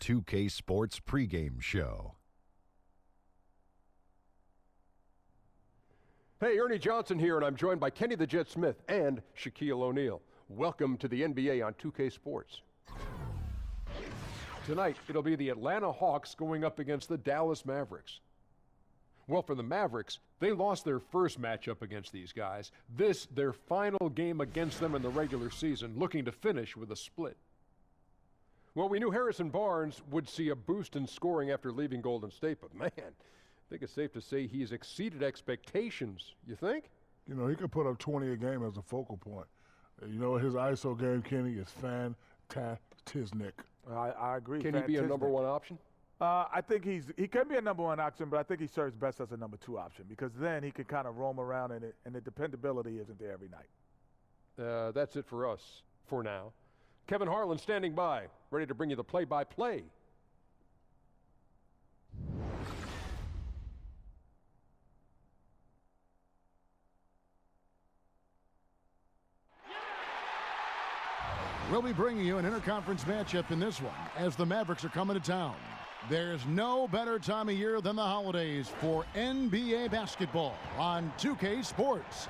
2K Sports pregame show. Hey, Ernie Johnson here, and I'm joined by Kenny the Jet Smith and Shaquille O'Neal. Welcome to the NBA on 2K Sports. Tonight, it'll be the Atlanta Hawks going up against the Dallas Mavericks. Well, for the Mavericks, they lost their first matchup against these guys. This, their final game against them in the regular season, looking to finish with a split. Well, we knew Harrison Barnes would see a boost in scoring after leaving Golden State, but man, I think it's safe to say he's exceeded expectations. You think? You know, he could put up 20 a game as a focal point. You know, his ISO game, Kenny, is fantastic. I agree. Can he be a number one option? I think he can be a number one option, but I think he serves best as a number two option because then he can kind of roam around and the dependability isn't there every night. That's it for us for now. Kevin Harlan standing by, ready to bring you the play-by-play. We'll be bringing you an interconference matchup in this one as the Mavericks are coming to town. There's no better time of year than the holidays for NBA basketball on 2K Sports.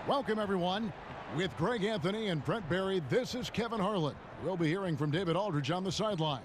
Welcome, everyone. With Greg Anthony and Brent Barry, this is Kevin Harlan. We'll be hearing from David Aldridge on the sideline.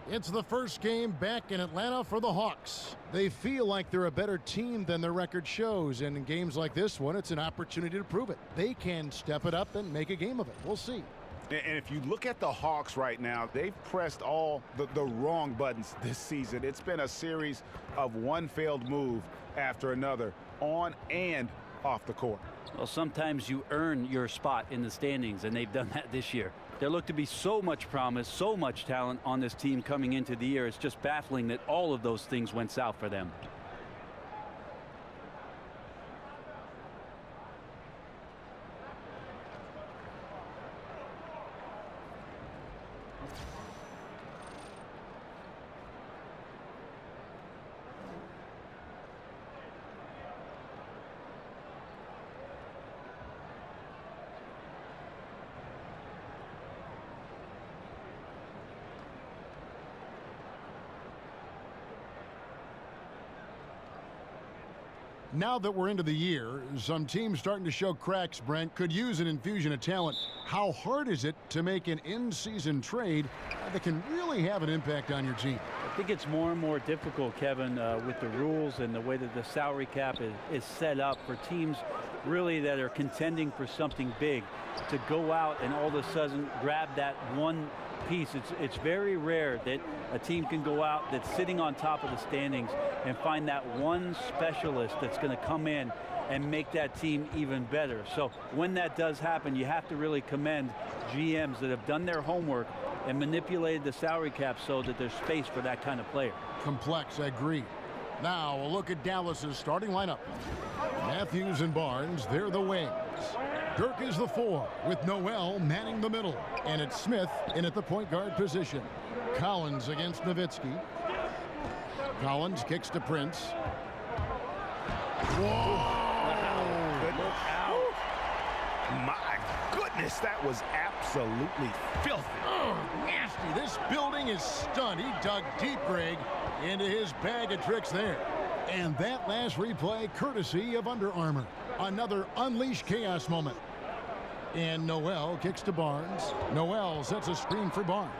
It's the first game back in Atlanta for the Hawks. They feel like they're a better team than their record shows, and in games like this one, it's an opportunity to prove it. They can step it up and make a game of it. We'll see. And if you look at the Hawks right now, they've pressed all the wrong buttons this season. It's been a series of one failed move after another on and off the court. Well, sometimes you earn your spot in the standings, and they've done that this year. There looked to be so much promise, so much talent on this team coming into the year. It's just baffling that all of those things went south for them. Now that we're into the year, some teams starting to show cracks, Brent, could use an infusion of talent. How hard is it to make an in-season trade that can really have an impact on your team? I think it's more and more difficult, Kevin, with the rules and the way that the salary cap is set up for teams really that are contending for something big to go out and all of a sudden grab that one piece. It's very rare that a team can go out that's sitting on top of the standings and find that one specialist that's going to come in and make that team even better. So when that does happen, you have to really commend GMs that have done their homework and manipulated the salary cap so that there's space for that kind of player. Complex, I agree. Now a look at Dallas's starting lineup. Matthews and Barnes, they're the wings. Dirk is the 4, with Noel manning the middle. And it's Smith in at the point guard position. Collins against Nowitzki. Collins kicks to Prince. Whoa! Look out. My goodness, that was absolutely filthy. Oh, nasty. This building is stunned. He dug deep, Greg, into his bag of tricks there. And that last replay, courtesy of Under Armour. Another unleashed chaos moment. And Noel kicks to Barnes. Noel sets a screen for Barnes.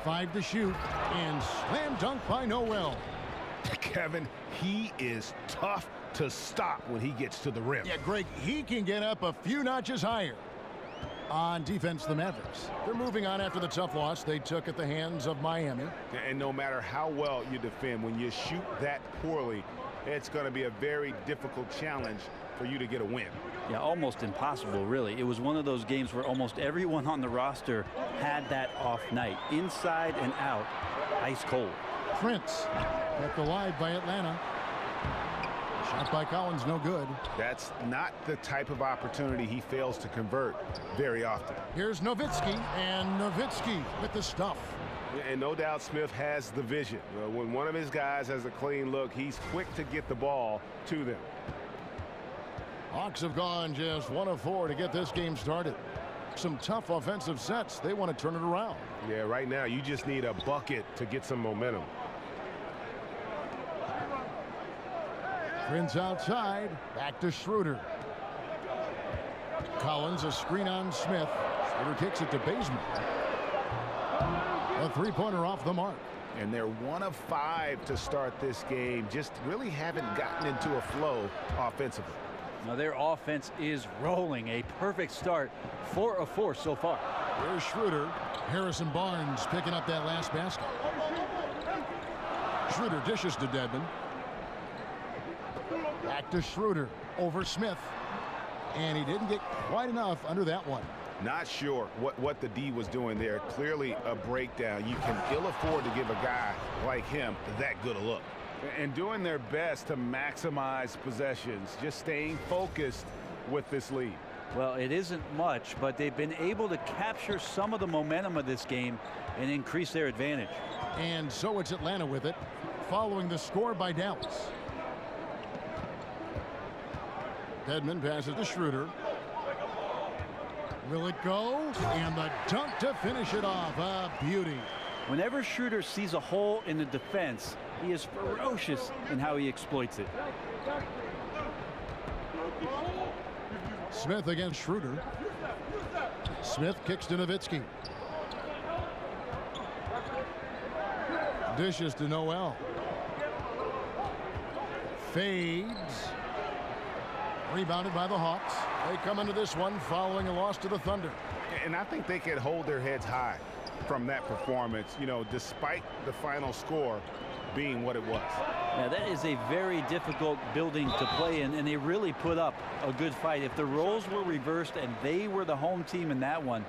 5 to shoot. And slam dunk by Noel. Kevin, he is tough to stop when he gets to the rim. Yeah, Greg, he can get up a few notches higher. On defense, the Mavericks. They're moving on after the tough loss they took at the hands of Miami. And no matter how well you defend, when you shoot that poorly, it's going to be a very difficult challenge for you to get a win. Yeah, almost impossible, really. It was one of those games where almost everyone on the roster had that off night. Inside and out, ice cold. Prince kept alive by Atlanta. Shot by Collins, no good. That's not the type of opportunity he fails to convert very often. Here's Nowitzki, and Nowitzki with the stuff. And no doubt Smith has the vision. When one of his guys has a clean look, he's quick to get the ball to them. Hawks have gone just 1 of 4 to get this game started. Some tough offensive sets. They want to turn it around. Yeah, right now you just need a bucket to get some momentum. Prince outside. Back to Schroeder. Collins, a screen on Smith. Schroeder kicks it to Bazemore. A three-pointer off the mark. And they're 1 of 5 to start this game. Just really haven't gotten into a flow offensively. Now their offense is rolling. A perfect start. 4 of 4 so far. Here's Schroeder. Harrison Barnes picking up that last basket. Schroeder dishes to Dedmon. Back to Schroeder. Over Smith. And he didn't get quite enough under that one. Not sure what the D was doing there. Clearly a breakdown. You can ill afford to give a guy like him that good a look. And doing their best to maximize possessions. Just staying focused with this lead. Well, it isn't much, but they've been able to capture some of the momentum of this game and increase their advantage. And so it's Atlanta with it, following the score by Dallas. Dedmon passes to Schroeder. Will it go? And the dunk to finish it off. A beauty. Whenever Schroeder sees a hole in the defense, he is ferocious in how he exploits it. Smith against Schroeder. Smith kicks to Nowitzki. Dishes to Noel. Fades. Rebounded by the Hawks. They come into this one following a loss to the Thunder. And I think they can hold their heads high from that performance, you know, despite the final score being what it was. Now that is a very difficult building to play in, and they really put up a good fight. If the roles were reversed and they were the home team in that one,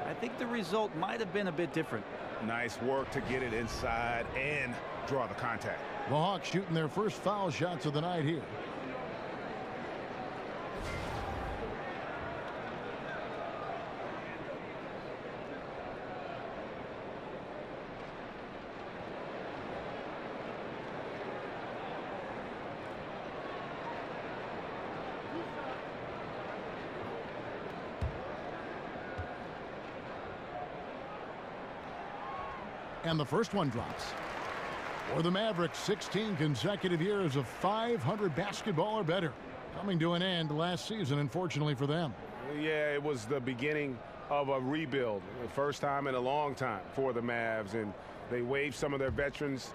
I think the result might have been a bit different. Nice work to get it inside and draw the contact. The Hawks shooting their first foul shots of the night here. And the first one drops. For the Mavericks, 16 consecutive years of 500 basketball or better. Coming to an end last season, unfortunately for them. Yeah, it was the beginning of a rebuild. The first time in a long time for the Mavs. And they waived some of their veterans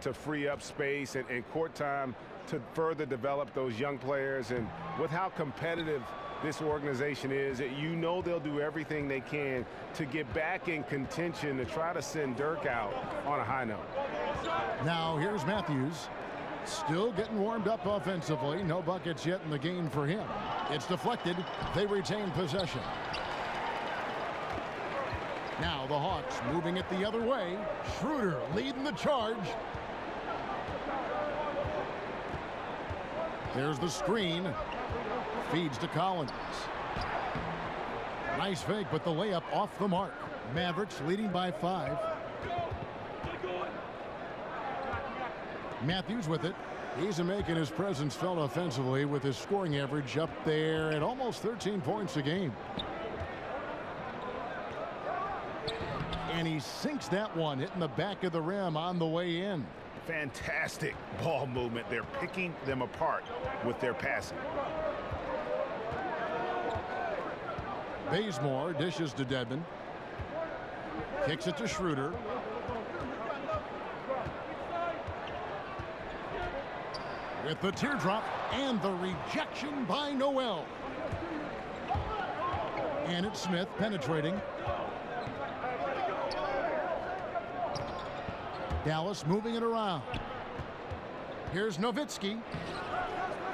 to free up space and court time to further develop those young players. And with how competitive this organization is, you know they'll do everything they can to get back in contention to try to send Dirk out on a high note. Now here's Matthews. Still getting warmed up offensively. No buckets yet in the game for him. It's deflected. They retain possession. Now the Hawks moving it the other way. Schroeder leading the charge. There's the screen. Feeds to Collins. Nice fake, but the layup off the mark. Mavericks leading by 5. Matthews with it. He's making his presence felt offensively with his scoring average up there at almost 13 points a game. And he sinks that one, hitting the back of the rim on the way in. Fantastic ball movement. They're picking them apart with their passing. Bazemore dishes to Dedmon. Kicks it to Schroeder. With the teardrop and the rejection by Noel. And it's Smith penetrating. Dallas moving it around. Here's Nowitzki.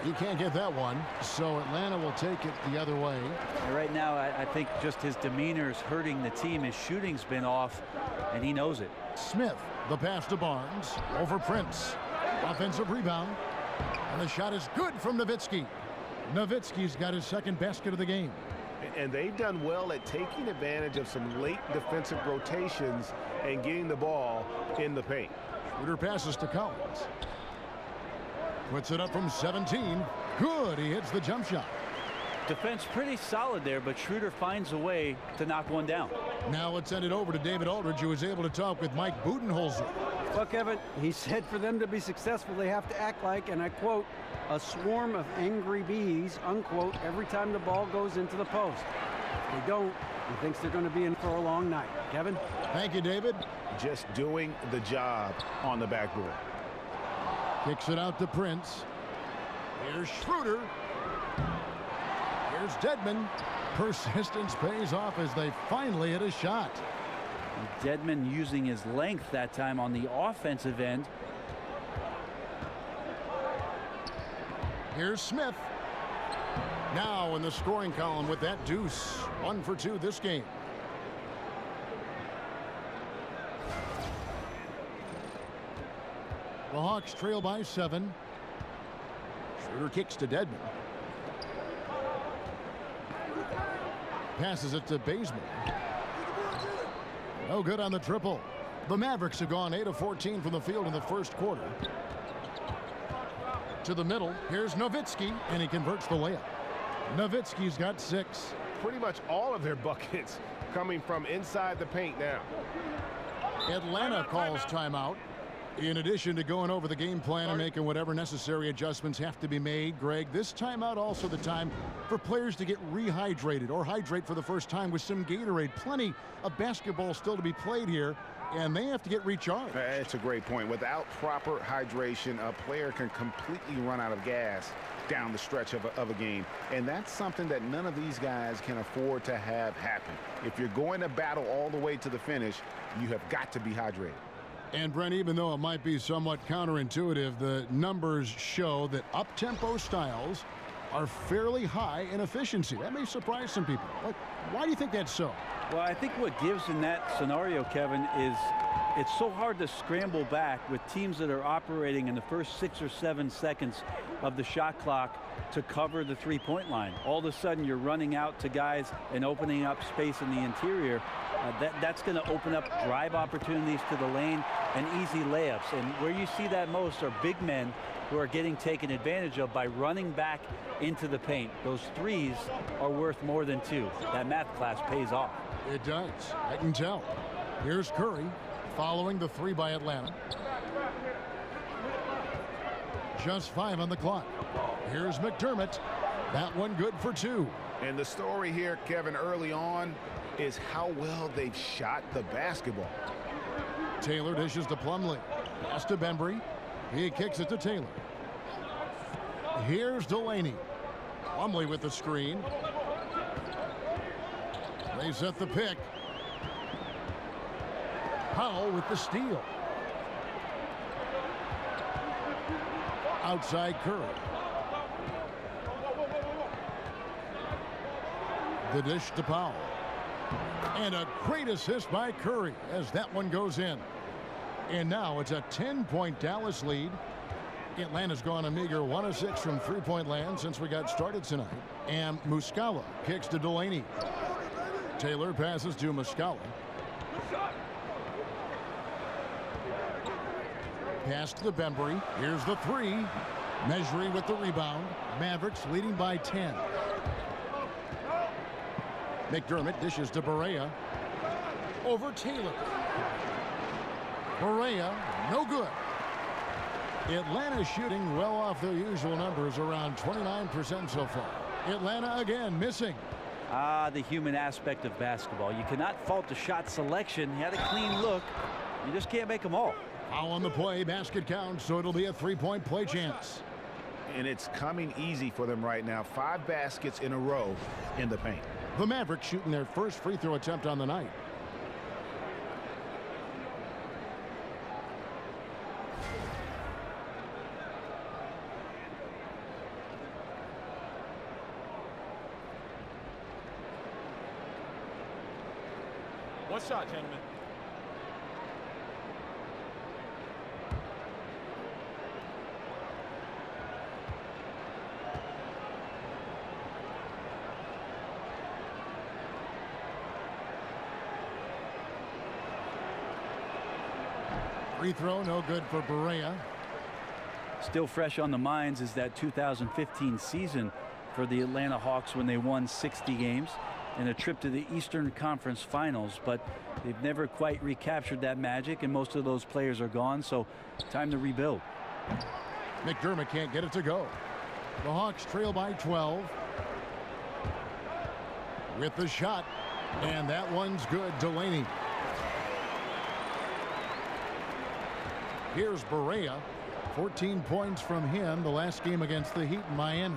He can't get that one, so Atlanta will take it the other way. Right now, I think just his demeanor is hurting the team. His shooting's been off, and he knows it. Smith, the pass to Barnes, over Prince. Offensive rebound, and the shot is good from Nowitzki. Nowitzki's got his second basket of the game. And they've done well at taking advantage of some late defensive rotations and getting the ball in the paint. Schroeder passes to Collins. Puts it up from 17. Good. He hits the jump shot. Defense pretty solid there, but Schroeder finds a way to knock one down. Now let's send it over to David Aldridge, who was able to talk with Mike Budenholzer. Well, Kevin, he said for them to be successful, they have to act like, and I quote, a swarm of angry bees, unquote, every time the ball goes into the post. If they don't, he thinks they're going to be in for a long night. Kevin? Thank you, David. Just doing the job on the backboard. Kicks it out to Prince. Here's Schroeder. Here's Dedmon. Persistence pays off as they finally hit a shot. Dedmon using his length that time on the offensive end. Here's Smith. Now in the scoring column with that deuce. 1 for 2 this game. The Hawks trail by 7. Schroeder kicks to Dedmon. Passes it to Bazemore. No good on the triple. The Mavericks have gone 8 of 14 from the field in the first quarter. To the middle. Here's Nowitzki, and he converts the layup. Nowitzki's got 6. Pretty much all of their buckets coming from inside the paint now. Atlanta calls timeout. In addition to going over the game plan and making whatever necessary adjustments have to be made, Greg, this timeout also the time for players to get rehydrated or hydrate for the first time with some Gatorade. Plenty of basketball still to be played here, and they have to get recharged. That's a great point. Without proper hydration, a player can completely run out of gas down the stretch of a game. And that's something that none of these guys can afford to have happen. If you're going to battle all the way to the finish, you have got to be hydrated. And Brent, even though it might be somewhat counterintuitive, the numbers show that up-tempo styles are fairly high in efficiency. That may surprise some people. Why do you think that's so? Well, I think what gives in that scenario, Kevin, is it's so hard to scramble back with teams that are operating in the first 6 or 7 seconds of the shot clock to cover the three-point line. All of a sudden, you're running out to guys and opening up space in the interior. That's going to open up drive opportunities to the lane and easy layups. And where you see that most are big men who are getting taken advantage of by running back into the paint. Those threes are worth more than 2. That math class pays off. It does. I can tell. Here's Curry following the 3 by Atlanta. Just 5 on the clock. Here's McDermott. That one good for 2. And the story here, Kevin, early on is how well they've shot the basketball. Taylor dishes to Plumlee. Pass to Bembry. He kicks it to Taylor. Here's Delaney. Plumlee with the screen. They set the pick. Powell with the steal. Outside Curry. The dish to Powell. And a great assist by Curry as that one goes in. And now it's a 10-point Dallas lead. Atlanta's gone a meager 1 of 6 from three-point land since we got started tonight. And Muscala kicks to Delaney. Taylor passes to Muscala. Pass to Bembry. Here's the 3. Measuring with the rebound. Mavericks leading by 10. McDermott dishes to Barea. Over Taylor. Barea, no good. Atlanta shooting well off their usual numbers, around 29% so far. Atlanta again missing. The human aspect of basketball. You cannot fault the shot selection. He had a clean look. You just can't make them all. Foul on the play, basket counts, so it'll be a 3-point play chance. And it's coming easy for them right now. 5 baskets in a row in the paint. The Mavericks shooting their first free throw attempt on the night. One shot, gentlemen. Free throw, no good for Barea. Still fresh on the minds is that 2015 season. for the Atlanta Hawks when they won 60 games and a trip to the Eastern Conference Finals, but they've never quite recaptured that magic, and most of those players are gone, so time to rebuild. McDermott can't get it to go. The Hawks trail by 12. With the shot, and that one's good. Delaney. Here's Barea. 14 points from him the last game against the Heat in Miami.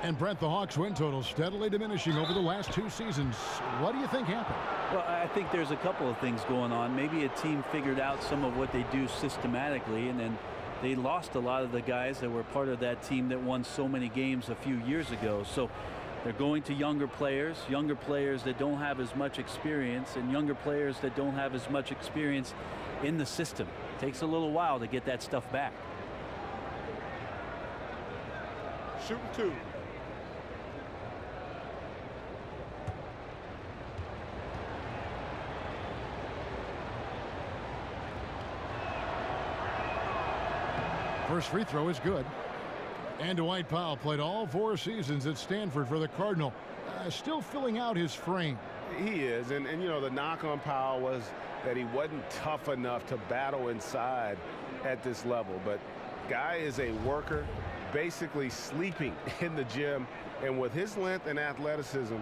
And Brent, the Hawks win total steadily diminishing over the last 2 seasons. What do you think happened? Well, I think there's a couple of things going on. Maybe a team figured out some of what they do systematically, and then they lost a lot of the guys that were part of that team that won so many games a few years ago. So they're going to younger players that don't have as much experience, and younger players that don't have as much experience in the system. It takes a little while to get that stuff back. Shooting 2. First free throw is good. And Dwight Powell played all 4 seasons at Stanford for the Cardinal. Still filling out his frame. He is, and you know, the knock on Powell was that he wasn't tough enough to battle inside at this level. But guy is a worker, basically sleeping in the gym, and with his length and athleticism,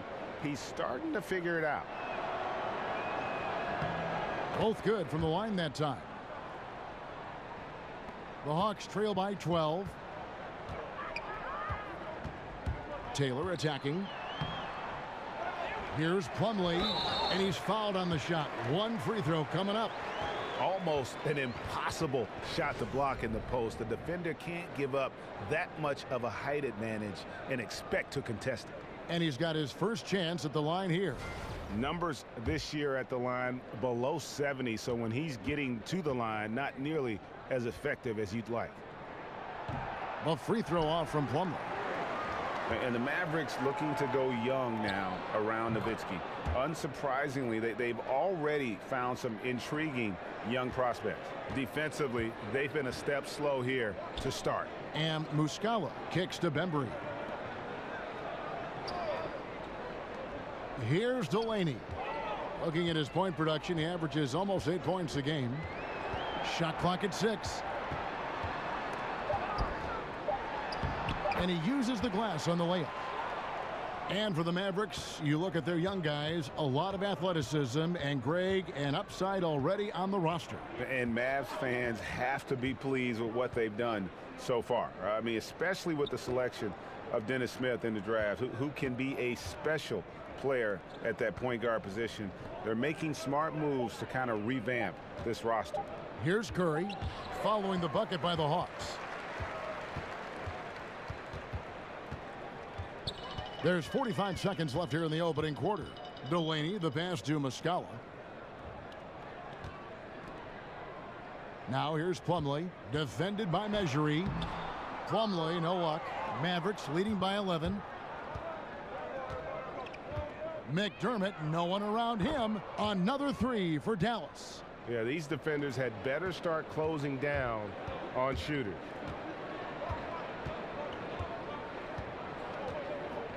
he's starting to figure it out. Both good from the line that time. The Hawks trail by 12. Taylor attacking. Here's Plumlee, and he's fouled on the shot. 1 free throw coming up. Almost an impossible shot to block in the post. The defender can't give up that much of a height advantage and expect to contest it. And he's got his first chance at the line here. Numbers this year at the line below 70, so when he's getting to the line, not nearly as effective as you'd like. A free throw off from Plumlee. And the Mavericks looking to go young now around Nowitzki. Unsurprisingly, they've already found some intriguing young prospects. Defensively, they've been a step slow here to start. And Muscala kicks to Bembry. Here's Delaney. Looking at his point production, he averages almost 8 points a game. Shot clock at 6. And he uses the glass on the layup. And for the Mavericks, you look at their young guys, a lot of athleticism, and Greg, an upside already on the roster. And Mavs fans have to be pleased with what they've done so far. I mean, especially with the selection of Dennis Smith in the draft, who can be a special player at that point guard position. They're making smart moves to kind of revamp this roster. Here's Curry following the bucket by the Hawks. There's 45 seconds left here in the opening quarter. Delaney, the pass to Muscala. Now here's Plumlee, defended by Mejri. Plumlee, no luck. Mavericks leading by 11. McDermott, no one around him. Another 3 for Dallas. Yeah, these defenders had better start closing down on shooters.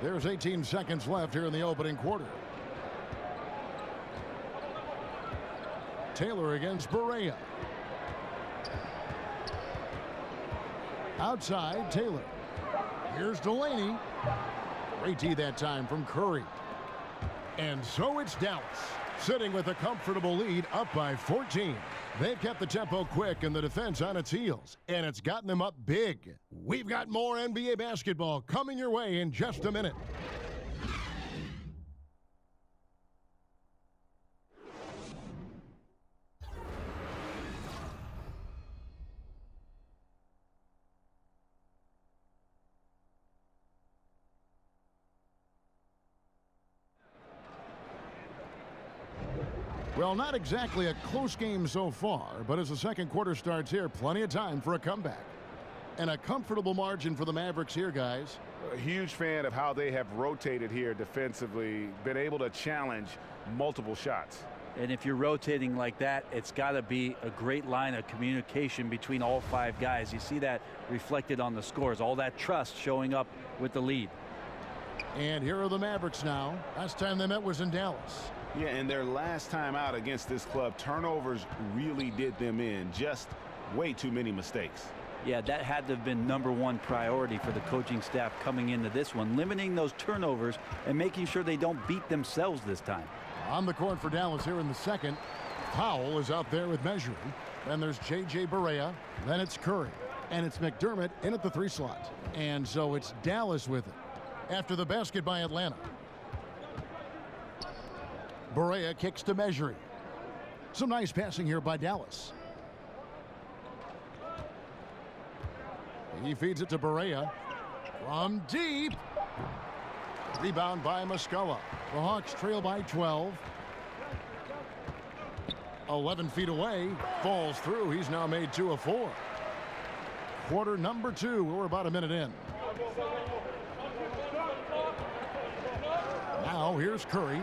There's 18 seconds left here in the opening quarter. Taylor against Barea. Outside, Taylor. Here's Delaney. Great D that time from Curry. And so it's Dallas, sitting with a comfortable lead, up by 14. They've kept the tempo quick and the defense on its heels, and it's gotten them up big. We've got more NBA basketball coming your way in just a minute. Well, not exactly a close game so far, but as the second quarter starts here, plenty of time for a comeback. And a comfortable margin for the Mavericks here, guys. A huge fan of how they have rotated here defensively, been able to challenge multiple shots. And if you're rotating like that, it's got to be a great line of communication between all 5 guys. You see that reflected on the scores, all that trust showing up with the lead. And here are the Mavericks now. Last time they met was in Dallas. Yeah, and their last time out against this club, turnovers really did them in. Just way too many mistakes. Yeah, that had to have been #1 priority for the coaching staff coming into this one, limiting those turnovers and making sure they don't beat themselves this time. On the court for Dallas here in the second. Powell is out there with measuring. Then there's J.J. Barea. Then it's Curry. And it's McDermott in at the 3 slot. And so it's Dallas with it after the basket by Atlanta. Barea kicks to measuring. Some nice passing here by Dallas. He feeds it to Barea from deep. Rebound by Muscala. The Hawks trail by 12. 11 feet away. Falls through. He's now made 2 of 4. Quarter number 2. We're about a minute in. Now here's Curry.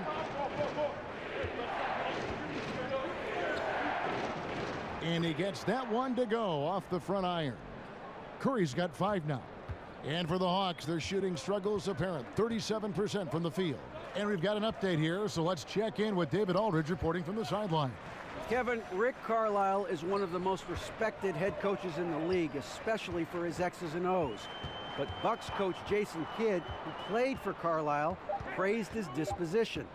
And he gets that one to go off the front iron. Curry's got 5 now. And for the Hawks, their shooting struggles apparent. 37% from the field. And we've got an update here, so let's check in with David Aldridge reporting from the sideline. Kevin, Rick Carlisle is one of the most respected head coaches in the league, especially for his X's and O's. But Bucks coach Jason Kidd, who played for Carlisle, praised his disposition.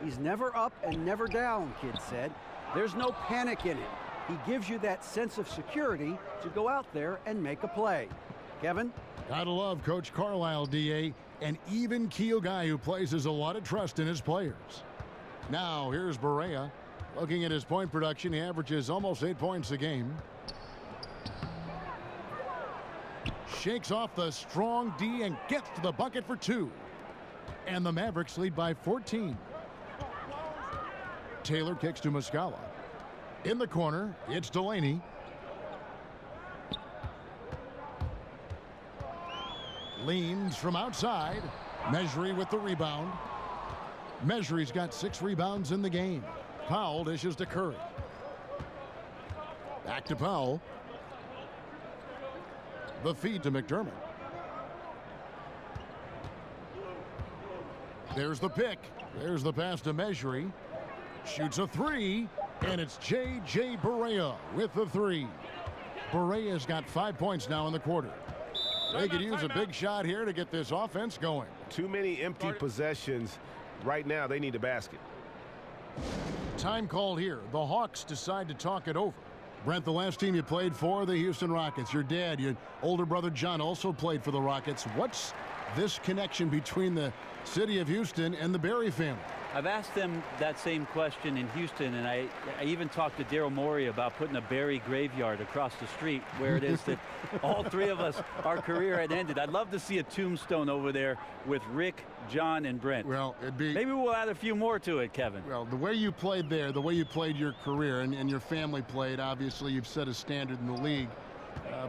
He's never up and never down, Kidd said. There's no panic in it. He gives you that sense of security to go out there and make a play. Kevin? Gotta love Coach Carlisle, D.A., an even-keel guy who places a lot of trust in his players. Now, here's Barea. Looking at his point production, he averages almost 8 points a game. Shakes off the strong D and gets to the bucket for 2. And the Mavericks lead by 14. Taylor kicks to Muscala. In the corner, it's Delaney. Leans from outside. Measury with the rebound. Measury's got 6 rebounds in the game. Powell dishes to Curry. Back to Powell. The feed to McDermott. There's the pick. There's the pass to Measury. Shoots a 3. And it's J.J. Barea with the 3. Barea's got 5 points now in the quarter. They could use a big shot here to get this offense going. Too many empty possessions. Right now, they need a basket. Time called here. The Hawks decide to talk it over. Brent, the last team you played for, the Houston Rockets. Your dad, your older brother John, also played for the Rockets. What's this connection between the city of Houston and the Berry family? I've asked them that same question in Houston, and I even talked to Daryl Morey about putting a Berry graveyard across the street where it is that all 3 of us, our career had ended. I'd love to see a tombstone over there with Rick, John, and Brent. Well, it'd be... Maybe we'll add a few more to it, Kevin. Well, the way you played there, the way you played your career, and your family played, obviously you've set a standard in the league.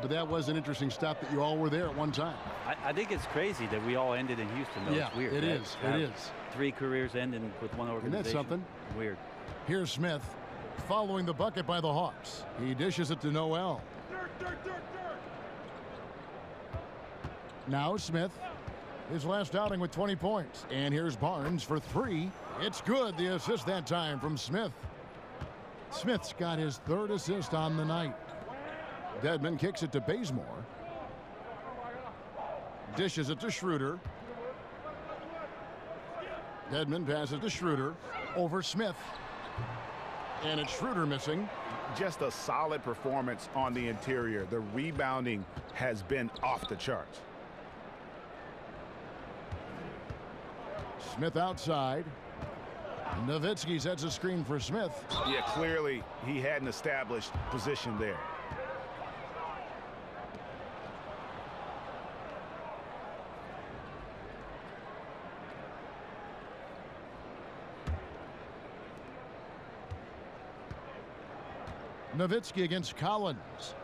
But that was an interesting step that you all were there at one time. I think it's crazy that we all ended in Houston, though. Yeah, it's weird. it is. It is. 3 careers ending with one organization. Isn't that something? Weird. Here's Smith following the bucket by the Hawks. He dishes it to Noel. Now Smith, his last outing with 20 points. And here's Barnes for 3. It's good. The assist that time from Smith. Smith's got his 3rd assist on the night. Dedmon kicks it to Bazemore. Dishes it to Schroeder. Dedmon passes to Schroeder. Over Smith. And it's Schroeder missing. Just a solid performance on the interior. The rebounding has been off the charts. Smith outside. Nowitzki sets a screen for Smith. Yeah, clearly he had an established position there. Nowitzki against Collins.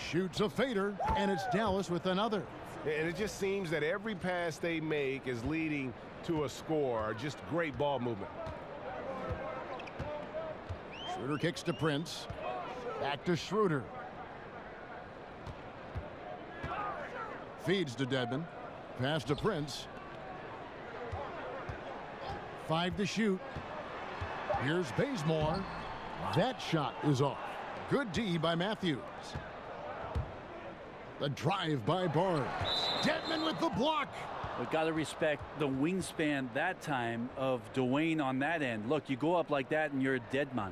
Shoots a fader, and it's Dallas with another. And it just seems that every pass they make is leading to a score. Just great ball movement. Schroeder kicks to Prince. Back to Schroeder. Feeds to Dedmon. Pass to Prince. 5 to shoot. Here's Bazemore. That shot is off. Good D by Matthews. The drive by Barnes. Dedmon with the block. We've got to respect the wingspan that time of Dwayne on that end. Look, you go up like that and you're a dead man.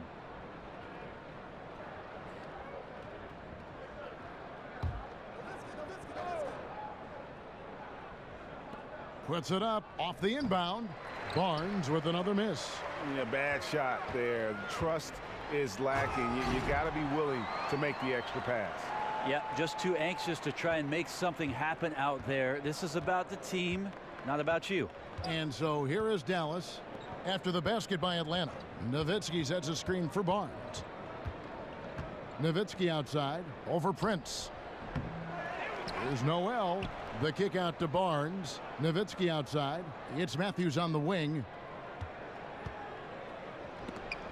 Puts it up off the inbound. Barnes with another miss. Yeah, bad shot there. Trust is lacking. You got to be willing to make the extra pass. Yeah, just too anxious to try and make something happen out there. This is about the team, not about you. And so here is Dallas after the basket by Atlanta. Nowitzki sets a screen for Barnes. Nowitzki outside over Prince. Here's Noel. The kick out to Barnes. Nowitzki outside. It's Matthews on the wing.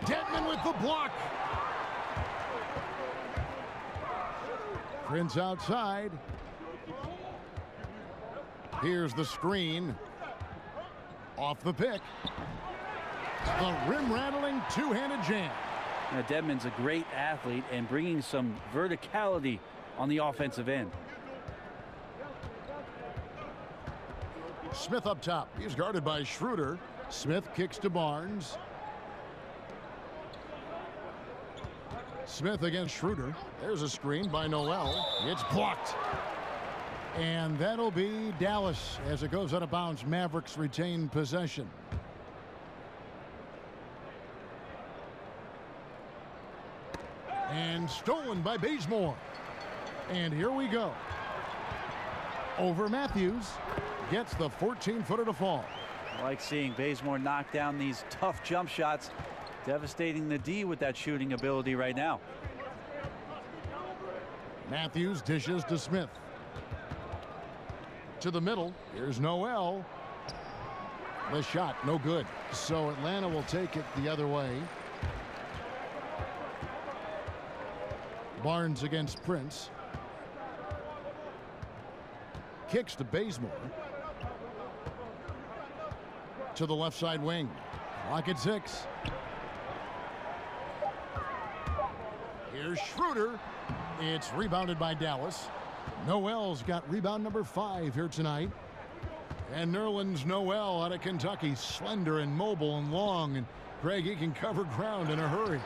Dedmon with the block. Prince outside. Here's the screen. Off the pick. The rim-rattling two-handed jam. Now, Dedmon's a great athlete and bringing some verticality on the offensive end. Smith up top. He's guarded by Schroeder. Smith kicks to Barnes. Smith against Schroeder. There's a screen by Noel. It's blocked. And that'll be Dallas as it goes out of bounds. Mavericks retain possession. And stolen by Bazemore. And here we go. Over Matthews. Gets the 14-footer to fall. I like seeing Bazemore knock down these tough jump shots. Devastating the D with that shooting ability right now. Matthews dishes to Smith. To the middle. Here's Noel. The shot, no good. So Atlanta will take it the other way. Barnes against Prince. Kicks to Bazemore. To the left side wing. Clock at 6. Here's Schroeder. It's rebounded by Dallas. Noel's got rebound number 5 here tonight. And Nerlens Noel out of Kentucky. Slender and mobile and long. And Greg, he can cover ground in a hurry.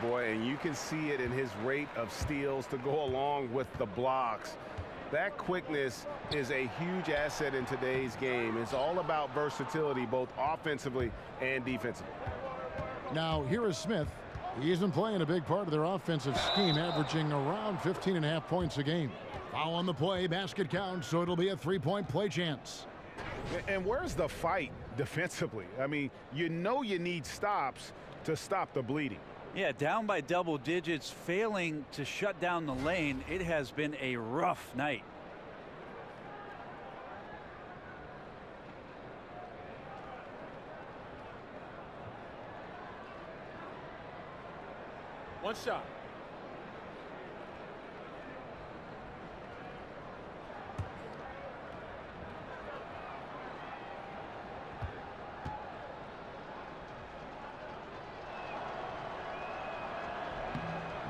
Boy, and you can see it in his rate of steals to go along with the blocks. That quickness is a huge asset in today's game. It's all about versatility, both offensively and defensively. Now, here is Smith. He isn't playing a big part of their offensive scheme, averaging around 15.5 points a game. Foul on the play, basket counts, so it'll be a 3-point play chance. And where's the fight defensively? I mean, you know you need stops to stop the bleeding. Yeah, down by double digits, failing to shut down the lane. It has been a rough night. One shot.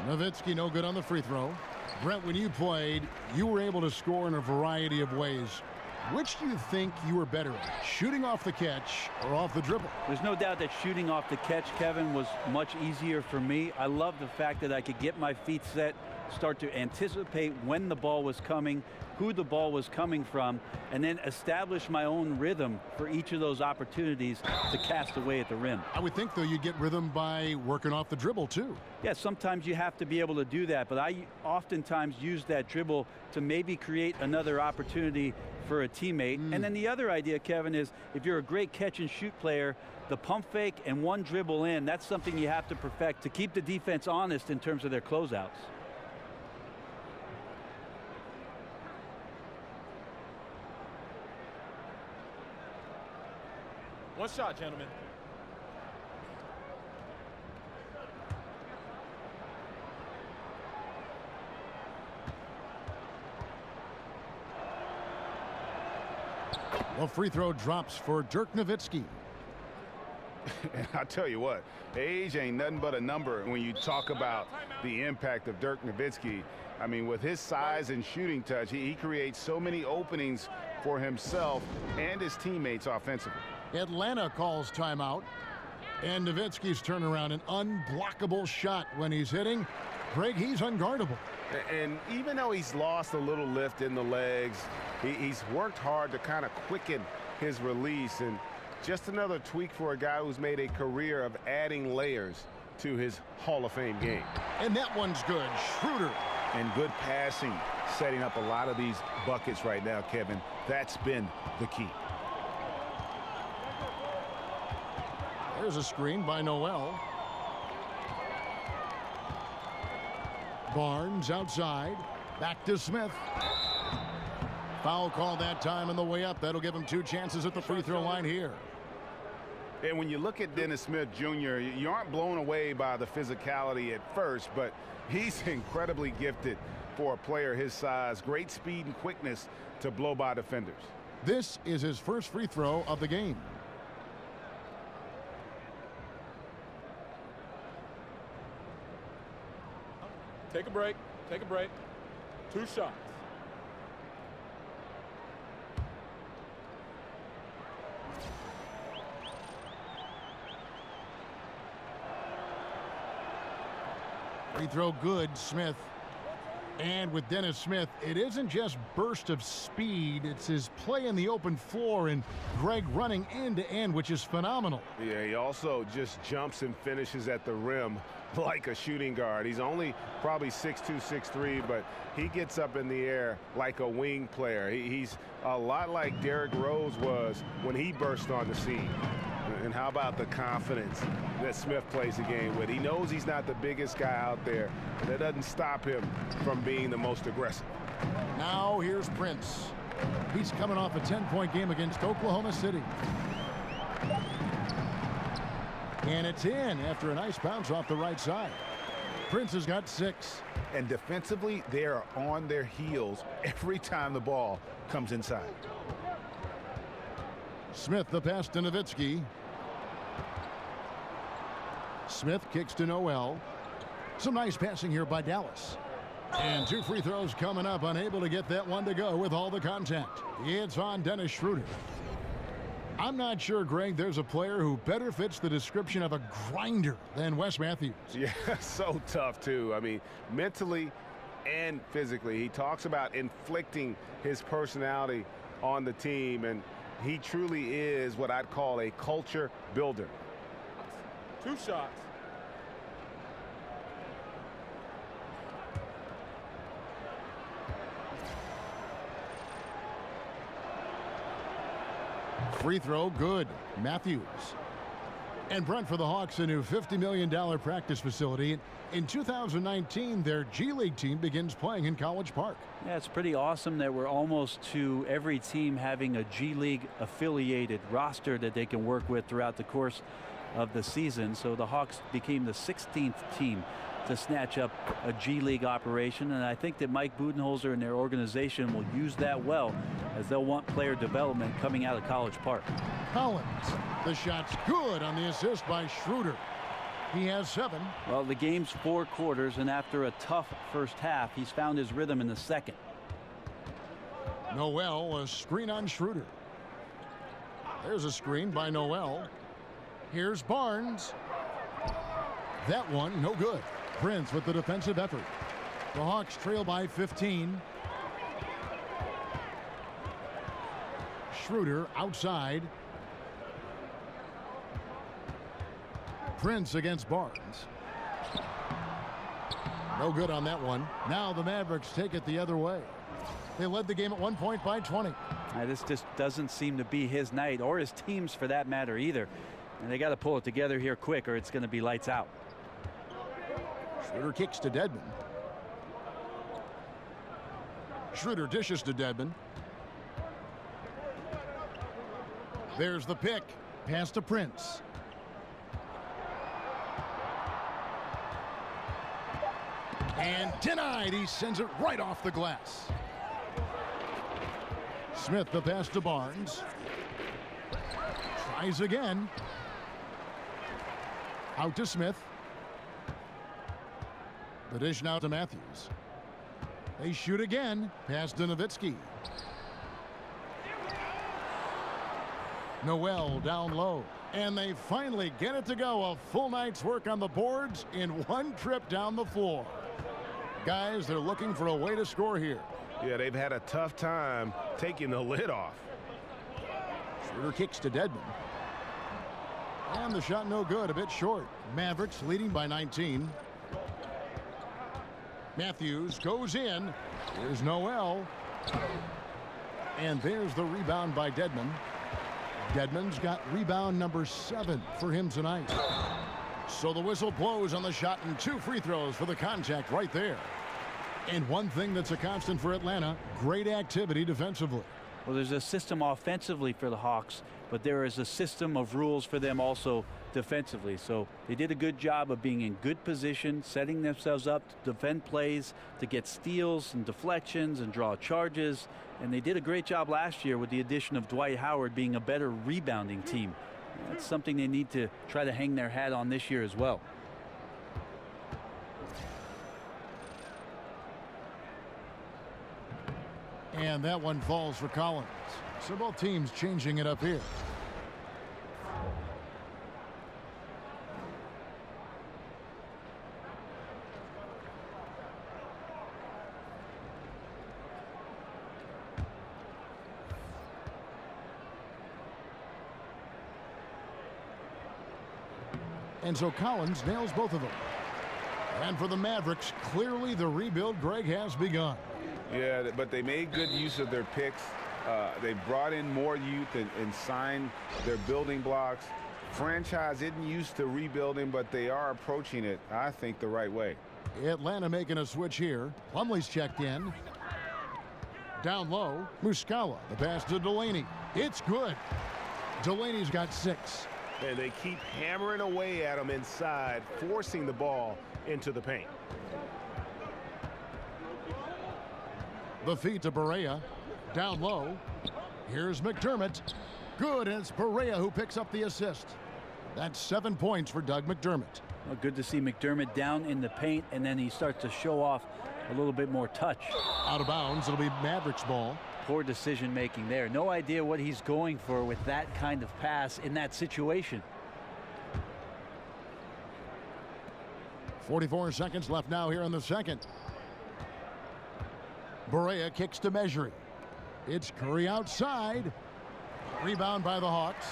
Nowitzki no good on the free throw. Brent, when you played, you were able to score in a variety of ways. Which do you think you were better at, shooting off the catch or off the dribble? There's no doubt that shooting off the catch, Kevin, was much easier for me. I love the fact that I could get my feet set, start to anticipate when the ball was coming, who the ball was coming from, and then establish my own rhythm for each of those opportunities to cast away at the rim. I would think, though, you get rhythm by working off the dribble, too. Yeah, sometimes you have to be able to do that, but I oftentimes use that dribble to maybe create another opportunity for a teammate. And then the other idea, Kevin, is if you're a great catch and shoot player, the pump fake and one dribble in, that's something you have to perfect to keep the defense honest in terms of their closeouts. One shot, gentlemen. Well, free throw drops for Dirk Nowitzki. And I tell you what, age ain't nothing but a number when you talk about the impact of Dirk Nowitzki. I mean, with his size and shooting touch, he creates so many openings for himself and his teammates offensively. Atlanta calls timeout. And Nowitzki's turnaround, an unblockable shot when he's hitting. Greg, he's unguardable. And even though he's lost a little lift in the legs, he's worked hard to kind of quicken his release. And just another tweak for a guy who's made a career of adding layers to his Hall of Fame game. And that one's good. Schroeder. And good passing, setting up a lot of these buckets right now, Kevin. That's been the key. There's a screen by Noel. Barnes outside. Back to Smith. Foul call that time on the way up. That'll give him 2 chances at the free throw line here. And when you look at Dennis Smith Jr., you aren't blown away by the physicality at first, but he's incredibly gifted for a player his size. Great speed and quickness to blow by defenders. This is his first free throw of the game. Take a break. Take a break. 2 shots. Free throw good, Smith. And with Dennis Smith, it isn't just burst of speed, it's his play in the open floor and Greg running end to end, which is phenomenal. Yeah, he also just jumps and finishes at the rim like a shooting guard. He's only probably 6'2", 6'3", but he gets up in the air like a wing player. He's a lot like Derrick Rose was when he burst on the scene. And how about the confidence that Smith plays the game with? He knows he's not the biggest guy out there, and that doesn't stop him from being the most aggressive. Now here's Prince. He's coming off a 10-point game against Oklahoma City. And it's in after a nice bounce off the right side. Prince has got 6. And defensively, they are on their heels every time the ball comes inside. Smith the pass to Nowitzki. Smith kicks to Noel. Some nice passing here by Dallas. And 2 free throws coming up, unable to get that one to go with all the contact. It's on Dennis Schroeder. I'm not sure, Greg, there's a player who better fits the description of a grinder than Wes Matthews. Yeah, so tough, too. I mean, mentally and physically. He talks about inflicting his personality on the team, and he truly is what I'd call a culture builder. 2 shots. Free throw, good. Matthews. And Brent, for the Hawks, a new $50 million practice facility. In 2019, their G League team begins playing in College Park. Yeah, it's pretty awesome that we're almost to every team having a G League affiliated roster that they can work with throughout the course of the season. So the Hawks became the 16th team to snatch up a G League operation, and I think that Mike Budenholzer and their organization will use that well, as they'll want player development coming out of College Park. Collins, the shot's good on the assist by Schroeder. He has 7. Well, the game's 4 quarters, and after a tough first half, he's found his rhythm in the second. Noel, a screen on Schroeder. There's a screen by Noel. Here's Barnes. That one, no good. Prince with the defensive effort. The Hawks trail by 15. Schroeder outside. Prince against Barnes. No good on that one. Now the Mavericks take it the other way. They led the game at one point by 20. This just doesn't seem to be his night, or his team's for that matter either. And they got to pull it together here quick, or it's going to be lights out. Schroeder kicks to Dedmon. Schroeder dishes to Dedmon. There's the pick. Pass to Prince. And denied. He sends it right off the glass. Smith the pass to Barnes. Tries again. Out to Smith. The dish now to Matthews. They shoot again. Pass to Nowitzki. Noel down low. And they finally get it to go. A full night's work on the boards in one trip down the floor. Guys, they're looking for a way to score here. Yeah, they've had a tough time taking the lid off. Schroeder kicks to Dedmon. And the shot no good, a bit short. Mavericks leading by 19. Matthews goes in. Here's Noel. And there's the rebound by Dedmon. Dedmon's got rebound number 7 for him tonight. So the whistle blows on the shot and 2 free throws for the contact right there. And one thing that's a constant for Atlanta, great activity defensively. Well, there's a system offensively for the Hawks, but there is a system of rules for them also defensively. So they did a good job of being in good position, setting themselves up to defend plays, to get steals and deflections and draw charges. And they did a great job last year with the addition of Dwight Howard being a better rebounding team. That's something they need to try to hang their hat on this year as well. And that one falls for Collins. So both teams changing it up here. And so Collins nails both of them. And for the Mavericks, clearly the rebuild, Greg, has begun. Yeah, but they made good use of their picks. They brought in more youth and signed their building blocks. Franchise isn't used to rebuilding, but they are approaching it, I think, the right way. Atlanta making a switch here. Plumlee's checked in. Down low, Muscala. The pass to Delaney. It's good. Delaney's got 6. And they keep hammering away at him inside, forcing the ball into the paint. The feed to Barea. Down low. Here's McDermott. Good, and it's Barea who picks up the assist. That's 7 points for Doug McDermott. Well, good to see McDermott down in the paint, and then he starts to show off a little bit more touch. Out of bounds, it'll be Mavericks ball. Poor decision making there. No idea what he's going for with that kind of pass in that situation. 44 seconds left now here in the second. Barea kicks to Measuring. It's Curry outside. Rebound by the Hawks.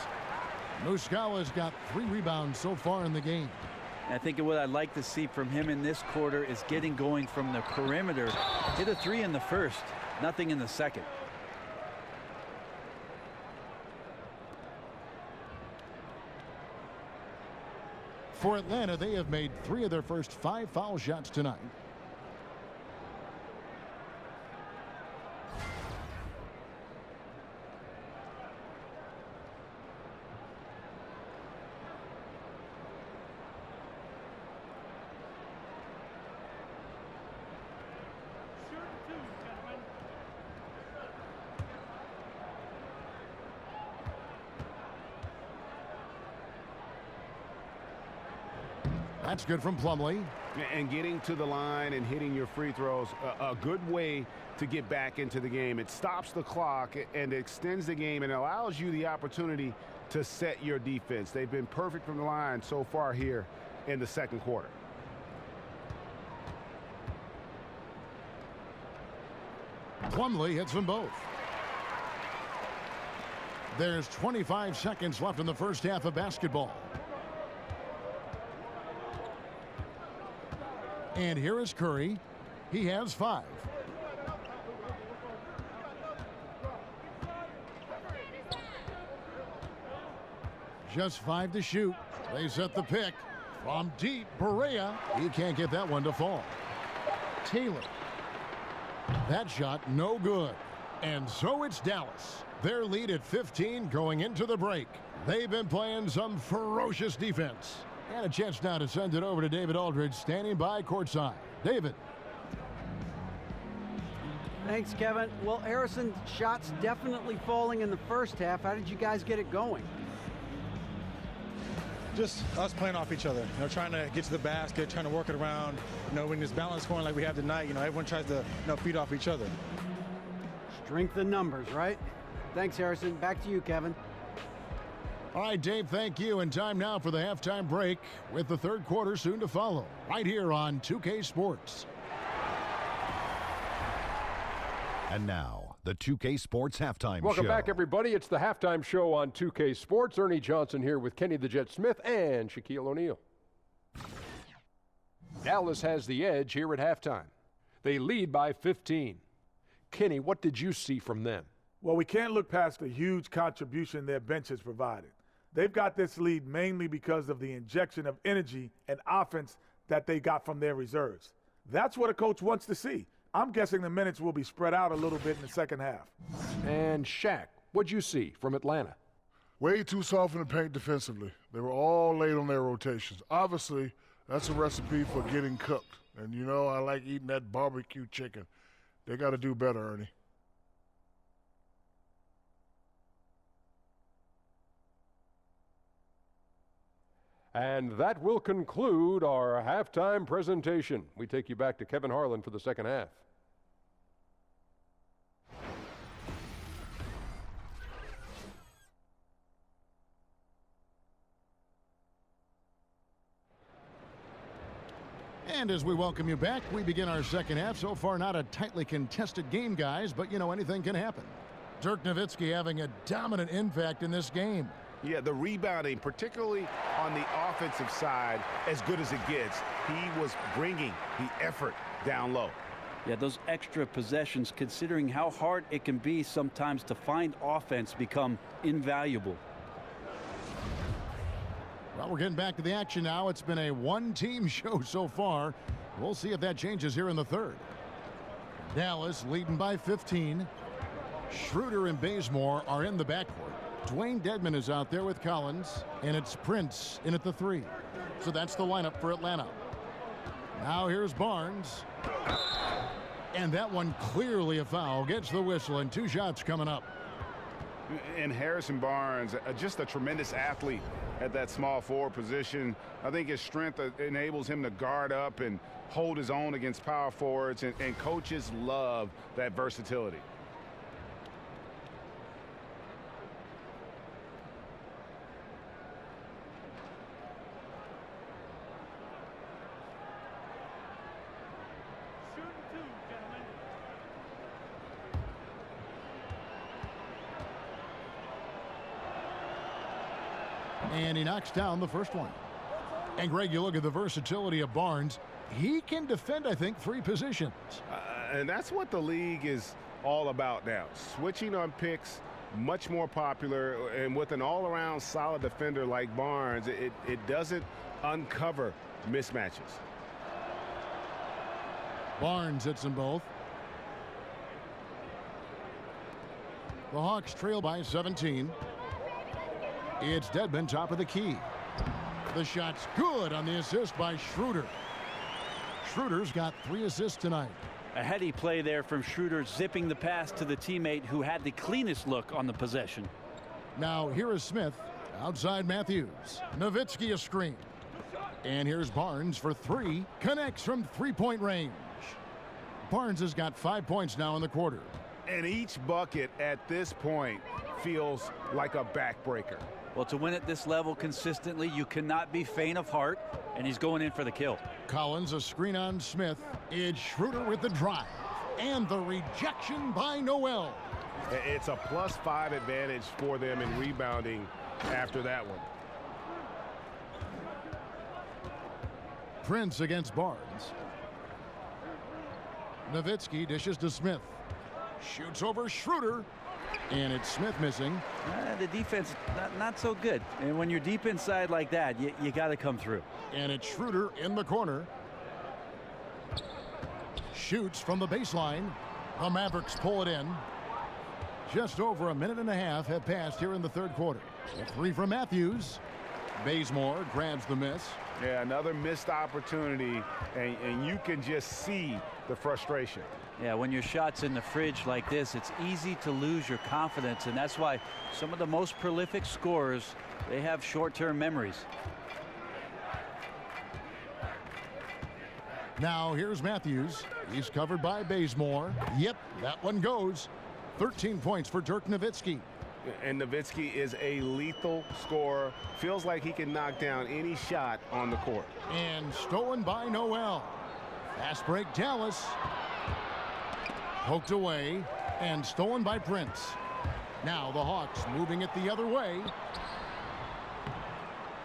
Muscala's got 3 rebounds so far in the game. I think what I'd like to see from him in this quarter is getting going from the perimeter. Hit a 3 in the first, nothing in the second. For Atlanta, they have made 3 of their first 5 foul shots tonight. That's good from Plumlee. And getting to the line and hitting your free throws, a good way to get back into the game. It stops the clock and extends the game and allows you the opportunity to set your defense. They've been perfect from the line so far here in the second quarter. Plumlee hits them both. There's 25 seconds left in the first half of basketball. And here is Curry. He has 5. Just 5 to shoot. They set the pick. From deep, Barea. He can't get that one to fall. Taylor. That shot no good. And so it's Dallas. Their lead at 15 going into the break. They've been playing some ferocious defense. And a chance now to send it over to David Aldridge, standing by courtside. David. Thanks, Kevin. Well, Harrison, shots definitely falling in the first half. How did you guys get it going? Just us playing off each other, trying to get to the basket, trying to work it around. When there's balance scoring like we have tonight, everyone tries to feed off each other. Strength in numbers, right? Thanks, Harrison. Back to you, Kevin. All right, Dave, thank you. And time now for the halftime break with the third quarter soon to follow right here on 2K Sports. And now, the 2K Sports Halftime Show. Welcome back, everybody. It's the halftime show on 2K Sports. Ernie Johnson here with Kenny the Jet Smith and Shaquille O'Neal. Dallas has the edge here at halftime. They lead by 15. Kenny, what did you see from them? Well, we can't look past the huge contribution their bench has provided. They've got this lead mainly because of the injection of energy and offense that they got from their reserves. That's what a coach wants to see. I'm guessing the minutes will be spread out a little bit in the second half. And Shaq, what'd you see from Atlanta? Way too soft in the paint defensively. They were all late on their rotations. Obviously, that's a recipe for getting cooked. And I like eating that barbecue chicken. They got to do better, Ernie. And that will conclude our halftime presentation. We take you back to Kevin Harlan for the second half. And as we welcome you back, we begin our second half. So far, not a tightly contested game, guys, but anything can happen. Dirk Nowitzki having a dominant impact in this game. Yeah, the rebounding, particularly on the offensive side, as good as it gets. He was bringing the effort down low. Yeah, those extra possessions, considering how hard it can be sometimes to find offense, become invaluable. Well, we're getting back to the action now. It's been a one-team show so far. We'll see if that changes here in the third. Dallas leading by 15. Schroeder and Bazemore are in the backcourt. Dwayne Dedmon is out there with Collins, and it's Prince in at the 3. So that's the lineup for Atlanta. Now here's Barnes. And that one clearly a foul. Gets the whistle, and 2 shots coming up. And Harrison Barnes, just a tremendous athlete at that small forward position. I think his strength enables him to guard up and hold his own against power forwards, and coaches love that versatility. And he knocks down the first one. And Greg, you look at the versatility of Barnes. He can defend, I think, 3 positions. And that's what the league is all about now. Switching on picks, much more popular. And with an all-around solid defender like Barnes, it doesn't uncover mismatches. Barnes hits them both. The Hawks trail by 17. It's Dedmon, top of the key. The shot's good on the assist by Schroeder. Schroeder's got 3 assists tonight. A heady play there from Schroeder, zipping the pass to the teammate who had the cleanest look on the possession. Now here is Smith, outside Matthews. Nowitzki a screen. And here's Barnes for 3. Connects from 3-point range. Barnes has got 5 points now in the quarter. And each bucket at this point feels like a backbreaker. Well, to win at this level consistently, you cannot be faint of heart, and he's going in for the kill. Collins a screen on Smith. It's Schroeder with the drive. And the rejection by Noel. It's a +5 advantage for them in rebounding after that one. Prince against Barnes. Nowitzki dishes to Smith. Shoots over Schroeder. And it's Smith missing. The defense not so good. And when you're deep inside like that, you got to come through. And it's Schroeder in the corner. Shoots from the baseline. The Mavericks pull it in. Just over a minute and a half have passed here in the third quarter. A 3 from Matthews. Bazemore grabs the miss. Yeah, another missed opportunity, and you can just see the frustration. Yeah, when your shot's in the fridge like this, it's easy to lose your confidence, and that's why some of the most prolific scorers, they have short-term memories. Now here's Matthews. He's covered by Bazemore. Yep, that one goes. 13 points for Dirk Nowitzki. And Nowitzki is a lethal scorer. Feels like he can knock down any shot on the court. And stolen by Noel. Fast break Dallas. Poked away and stolen by Prince. Now the Hawks moving it the other way.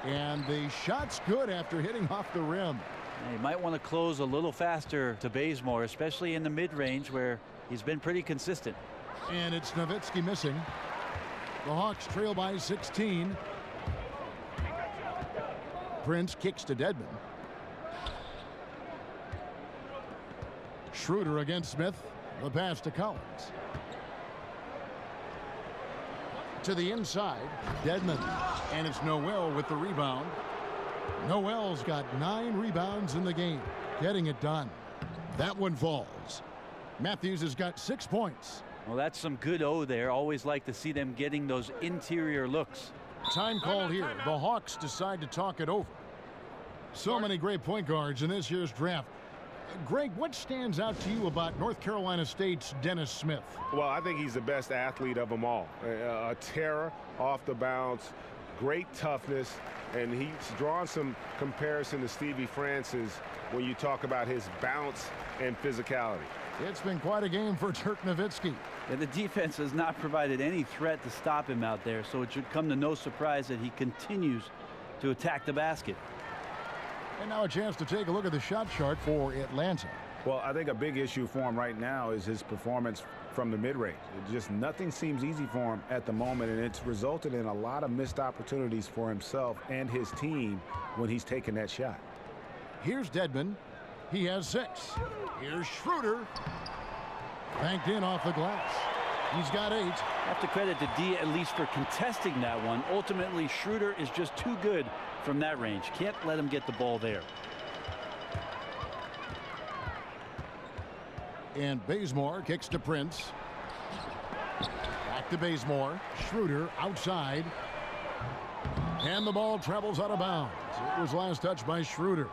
And the shot's good after hitting off the rim. You might want to close a little faster to Bazemore, especially in the mid-range where he's been pretty consistent. And it's Nowitzki missing. The Hawks trail by 16. Prince kicks to Dedmon. Schroeder against Smith. The pass to Collins. To the inside, Dedmon. And it's Noel with the rebound. Noel's got 9 rebounds in the game, getting it done. That one falls. Matthews has got 6 points. Well, that's some good O there. Always like to see them getting those interior looks. Time called here. The Hawks decide to talk it over. So many great point guards in this year's draft. Greg, what stands out to you about North Carolina State's Dennis Smith? Well, I think he's the best athlete of them all. A terror off the bounce, great toughness, and he's drawn some comparison to Stevie Francis when you talk about his bounce and physicality. It's been quite a game for Dirk Nowitzki. Yeah, the defense has not provided any threat to stop him out there, so it should come to no surprise that he continues to attack the basket. And now a chance to take a look at the shot chart for Atlanta. Well, I think a big issue for him right now is his performance from the mid-range. Just nothing seems easy for him at the moment, and it's resulted in a lot of missed opportunities for himself and his team when he's taking that shot. Here's Dedmon. He has 6. Here's Schroeder. Banked in off the glass. He's got 8. Have to credit to D at least for contesting that one. Ultimately, Schroeder is just too good from that range. Can't let him get the ball there. And Bazemore kicks to Prince. Back to Bazemore. Schroeder outside. And the ball travels out of bounds. It was last touched by Schroeder.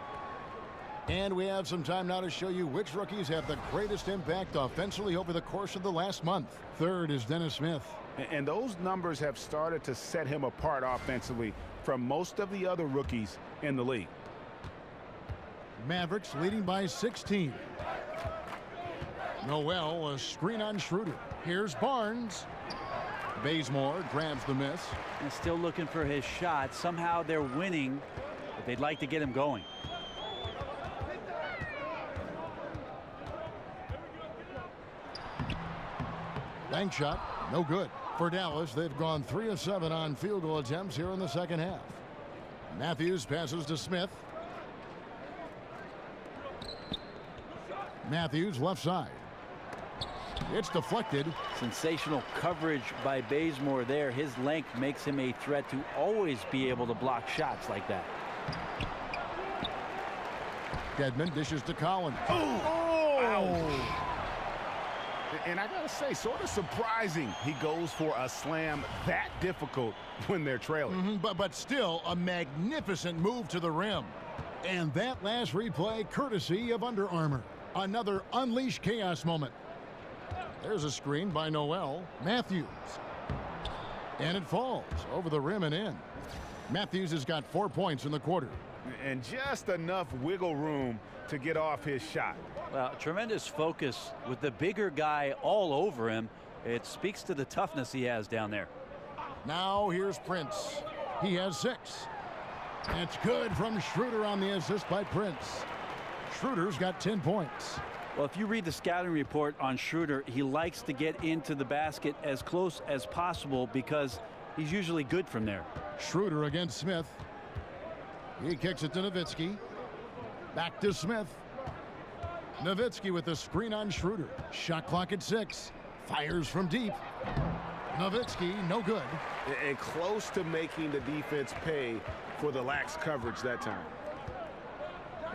And we have some time now to show you which rookies have the greatest impact offensively over the course of the last month. Third is Dennis Smith. And those numbers have started to set him apart offensively from most of the other rookies in the league. Mavericks leading by 16. Noel, a screen on Schroeder. Here's Barnes. Bazemore grabs the miss. And still looking for his shot. Somehow they're winning, but they'd like to get him going. Bank shot, no good. For Dallas, they've gone 3 of 7 on field goal attempts here in the second half. Matthews passes to Smith. Matthews left side. It's deflected. Sensational coverage by Bazemore there. His length makes him a threat to always be able to block shots like that. Dedmon dishes to Collins. Oh! And I gotta say, sort of surprising he goes for a slam that difficult when they're trailing. But still a magnificent move to the rim. And that last replay courtesy of Under Armour. Another unleashed chaos moment. There's a screen by Noel. Matthews. And it falls over the rim and in. Matthews has got 4 points in the quarter. And just enough wiggle room to get off his shot. Well, tremendous focus with the bigger guy all over him. It speaks to the toughness he has down there. Now here's Prince. He has 6. It's good from Schroeder on the assist by Prince. Schroeder's got 10 points. Well, if you read the scouting report on Schroeder, he likes to get into the basket as close as possible because he's usually good from there. Schroeder against Smith. He kicks it to Nowitzki. Back to Smith. Nowitzki with the screen on Schroeder. Shot clock at 6. Fires from deep. Nowitzki, no good. And close to making the defense pay for the lax coverage that time.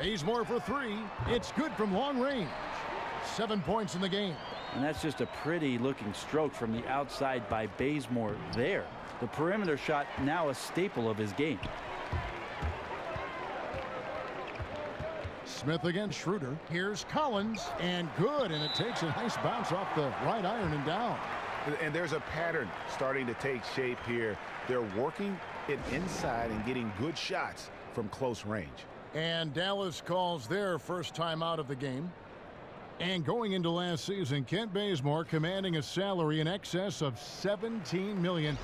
Bazemore for 3. It's good from long range. 7 points in the game. And that's just a pretty looking stroke from the outside by Bazemore there. The perimeter shot now a staple of his game. Smith against Schroeder. Here's Collins, and good, and it takes a nice bounce off the right iron and down. And there's a pattern starting to take shape here. They're working it inside and getting good shots from close range. And Dallas calls their first time out of the game. And going into last season, Kent Bazemore commanding a salary in excess of $17 million.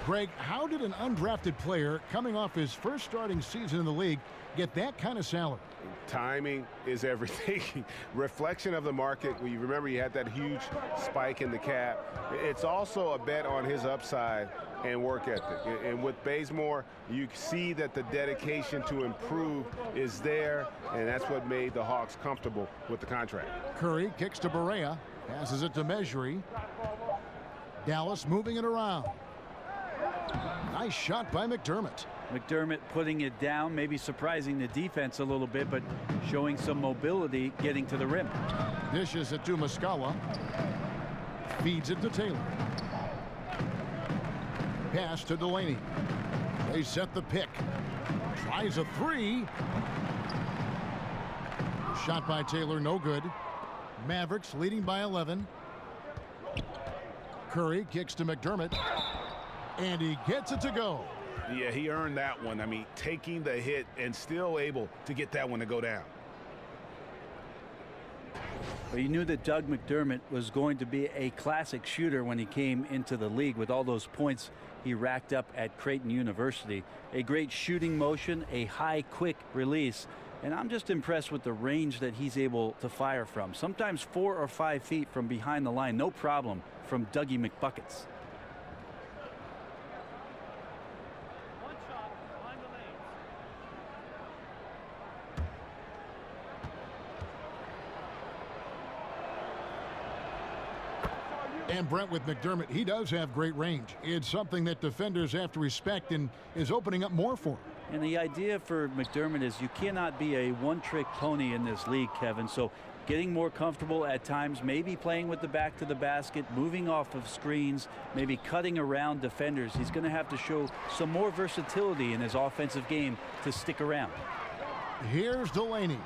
Greg, how did an undrafted player coming off his first starting season in the league get that kind of salary? Timing is everything. Reflection of the market. You remember you had that huge spike in the cap. It's also a bet on his upside and work ethic. And with Bazemore, you see that the dedication to improve is there, and that's what made the Hawks comfortable with the contract. Curry kicks to Barea, passes it to Mejri. Dallas moving it around. Nice shot by McDermott. McDermott putting it down, maybe surprising the defense a little bit, but showing some mobility getting to the rim. Dishes it to Muscala. Feeds it to Taylor. Pass to Delaney. They set the pick. Tries a three. Shot by Taylor, no good. Mavericks leading by 11. Curry kicks to McDermott. And he gets it to go. Yeah, he earned that one. I mean, taking the hit and still able to get that one to go down. Well, you knew that Doug McDermott was going to be a classic shooter when he came into the league with all those points he racked up at Creighton University. A great shooting motion, a high, quick release. And I'm just impressed with the range that he's able to fire from. Sometimes 4 or 5 feet from behind the line, no problem from Dougie McBuckets. And Brent, with McDermott, he does have great range. It's something that defenders have to respect and is opening up more for him. And the idea for McDermott is you cannot be a one-trick pony in this league, Kevin. So getting more comfortable at times, maybe playing with the back to the basket, moving off of screens, maybe cutting around defenders. He's going to have to show some more versatility in his offensive game to stick around. Here's Delaney.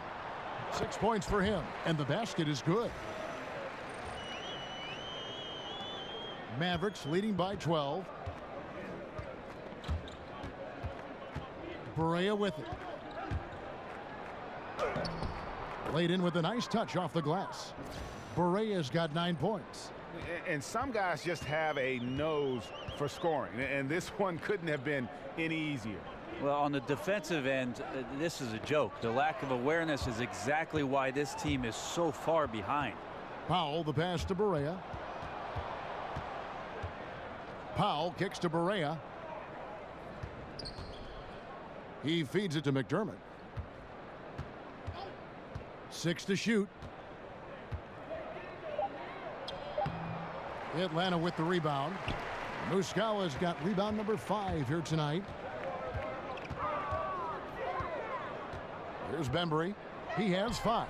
6 points for him, and the basket is good. Mavericks leading by 12. Barea with it. Laid in with a nice touch off the glass. Barea's got 9 points. And some guys just have a nose for scoring, and this one couldn't have been any easier. Well, on the defensive end, this is a joke. The lack of awareness is exactly why this team is so far behind. Powell, the pass to Barea. Powell kicks to Barea. He feeds it to McDermott. 6 to shoot. Atlanta with the rebound. Muscala's got rebound number 5 here tonight. Here's Bembry. He has 5.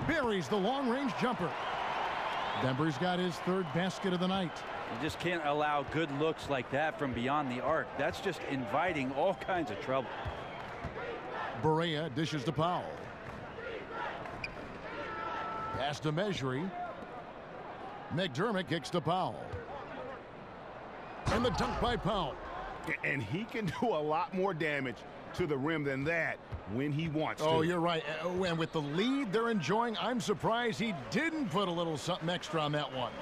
Buries the long-range jumper. Bembry's got his 3rd basket of the night. You just can't allow good looks like that from beyond the arc. That's just inviting all kinds of trouble. Barea dishes to Powell. Pass to Mejri. McDermott kicks to Powell. And the dunk by Powell. And he can do a lot more damage to the rim than that when he wants to. Oh, you're right. And with the lead they're enjoying, I'm surprised he didn't put a little something extra on that one.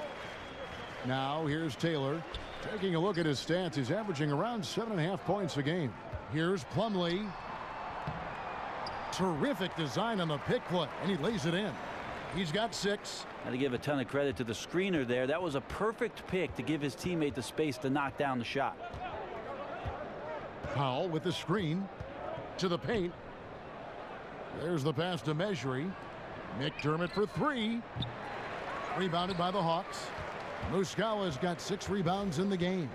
Now here's Taylor. Taking a look at his stats, he's averaging around 7.5 points a game. Here's Plumlee. Terrific design on the pick play, and he lays it in. He's got 6. Got to give a ton of credit to the screener there. That was a perfect pick to give his teammate the space to knock down the shot. Powell with the screen to the paint. There's the pass to Mejri. McDermott for 3. Rebounded by the Hawks. Muscala's got 6 rebounds in the game.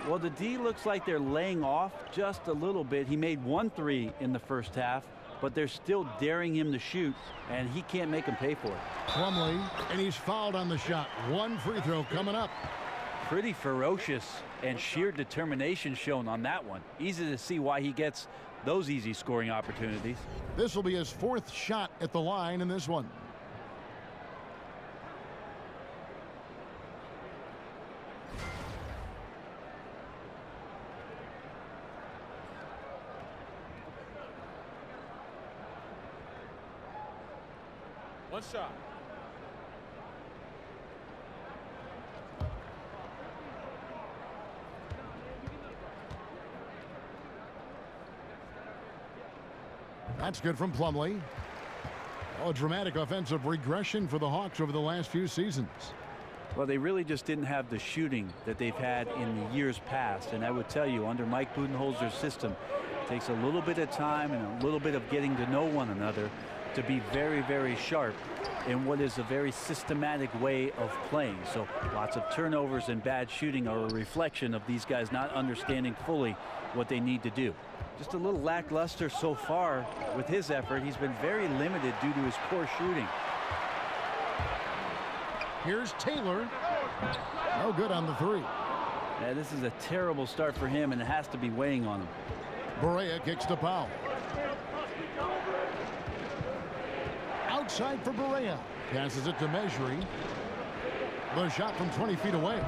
Well, the D looks like they're laying off just a little bit. He made 1 3 in the first half. but they're still daring him to shoot, and he can't make them pay for it. Plumlee, and he's fouled on the shot. One free throw coming up. Pretty ferocious and sheer determination shown on that one. Easy to see why he gets those easy scoring opportunities. This will be his 4th shot at the line in this one. One shot. That's good from Plumlee. Oh, a dramatic offensive regression for the Hawks over the last few seasons. Well, they really just didn't have the shooting that they've had in the years past. And I would tell you, under Mike Budenholzer's system, it takes a little bit of time and a little bit of getting to know one another to be very, very sharp in what is a very systematic way of playing. So lots of turnovers and bad shooting are a reflection of these guys not understanding fully what they need to do. Just a little lackluster so far with his effort. He's been very limited due to his poor shooting. Here's Taylor. No good on the 3. Yeah, this is a terrible start for him, and it has to be weighing on him. Barea kicks to Powell. Outside for Barea. Passes it to Mejri. The shot from 20 feet away.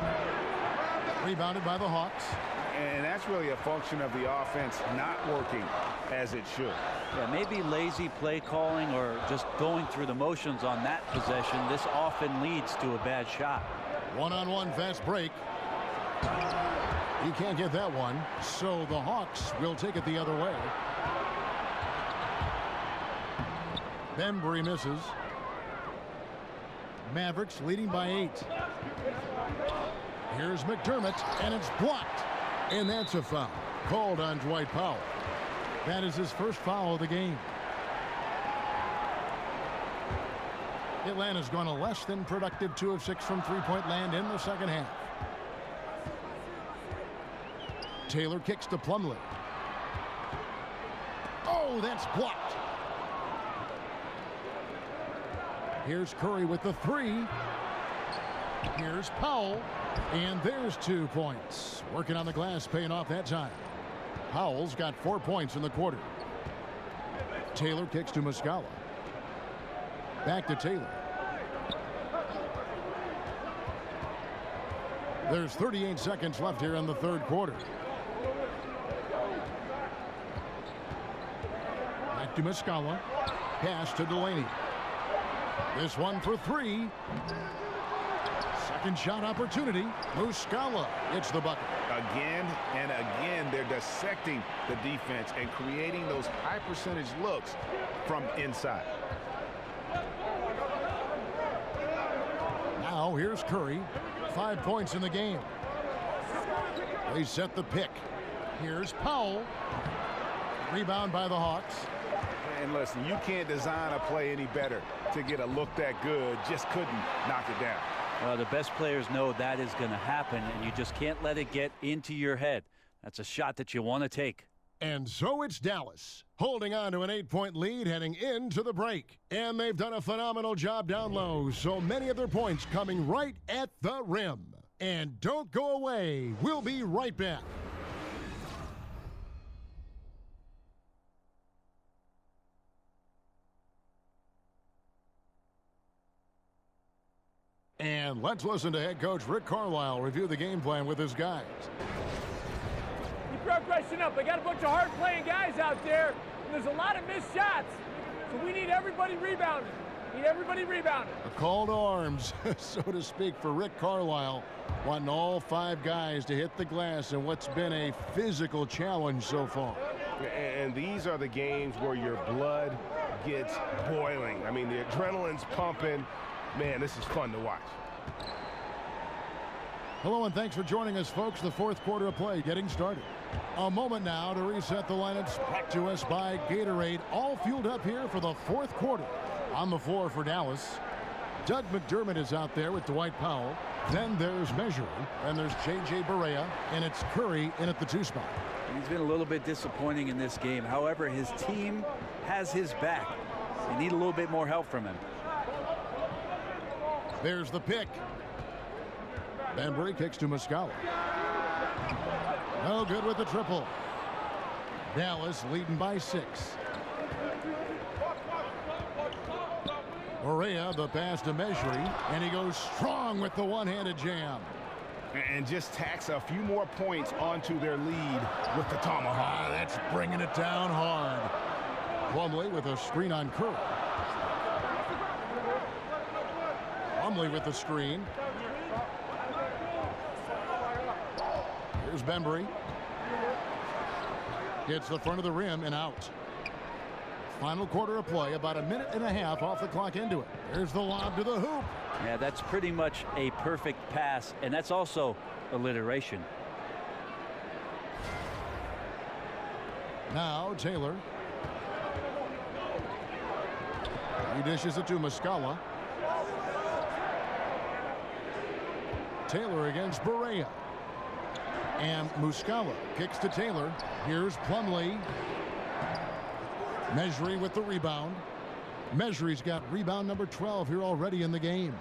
Rebounded by the Hawks. And that's really a function of the offense not working as it should. Yeah, maybe lazy play calling or just going through the motions on that possession. This often leads to a bad shot. One-on-one fast break. He can't get that one, so the Hawks will take it the other way. Bembry misses. Mavericks leading by 8. Here's McDermott, and it's blocked. And that's a foul called on Dwight Powell. That is his first foul of the game. Atlanta's gone a less than productive 2 of 6 from three-point land in the second half. Taylor kicks to Plumlee. Oh, that's blocked. Here's Curry with the 3. Here's Powell. And there's 2 points. Working on the glass, paying off that time. Powell's got 4 points in the quarter. Taylor kicks to Muscala. Back to Taylor. There's 38 seconds left here in the 3rd quarter. Back to Muscala. Pass to Delaney. This one for 3. Second shot opportunity. Muscala gets the bucket. Again and again, they're dissecting the defense and creating those high percentage looks from inside. Now here's Curry. 5 points in the game. They set the pick. Here's Powell. Rebound by the Hawks. And listen, you can't design a play any better to get a look that good. Just couldn't knock it down. Well, the best players know that is going to happen, and you just can't let it get into your head. That's a shot that you want to take. And so it's Dallas, holding on to an 8-point lead heading into the break. And they've done a phenomenal job down low, so many of their points coming right at the rim. And don't go away. We'll be right back. And let's listen to head coach Rick Carlisle review the game plan with his guys. Keep your aggression up. They got a bunch of hard-playing guys out there, and there's a lot of missed shots. So we need everybody rebounding. A call to arms, so to speak, for Rick Carlisle, wanting all 5 guys to hit the glass in what's been a physical challenge so far. And these are the games where your blood gets boiling. I mean, the adrenaline's pumping. Man, this is fun to watch. Hello and thanks for joining us, folks. The 4th quarter of play getting started. A moment now to reset the lineups, brought to us by Gatorade. All fueled up here for the 4th quarter. On the floor for Dallas, Doug McDermott is out there with Dwight Powell. Then there's Measure, and there's J.J. Barea, and it's Curry in at the 2 spot. He's been a little bit disappointing in this game. However, his team has his back. They need a little bit more help from him. There's the pick. Bembry kicks to Muscala. No good with the triple. Dallas leading by 6. Barea, the pass to Mejri, and he goes strong with the one-handed jam. And just tacks a few more points onto their lead with the tomahawk. That's bringing it down hard. Plumlee with a screen on Curry. Plumlee with the screen. Here's Bembry. Hits the front of the rim and out. Final quarter of play, about a minute and a half off the clock into it. There's the lob to the hoop. Yeah, that's pretty much a perfect pass, and that's also alliteration. Now Taylor. He dishes it to Muscala. Taylor against Barea. And Muscala kicks to Taylor. Here's Plumlee. Mejri with the rebound. Mejri's got rebound number 12 here already in the game.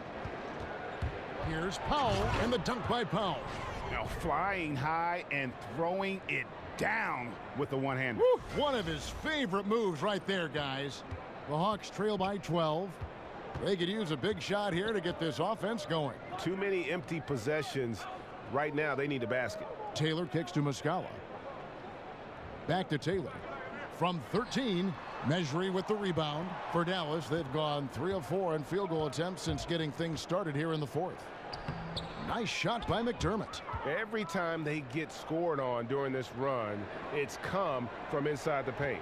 Here's Powell, and the dunk by Powell. Now flying high and throwing it down with the one hand. One of his favorite moves right there, guys. The Hawks trail by 12. They could use a big shot here to get this offense going. Too many empty possessions. Right now, they need a basket. Taylor kicks to Muscala. Back to Taylor. From 13, Mejri with the rebound. For Dallas, they've gone 3 of 4 in field goal attempts since getting things started here in the 4th. Nice shot by McDermott. Every time they get scored on during this run, it's come from inside the paint.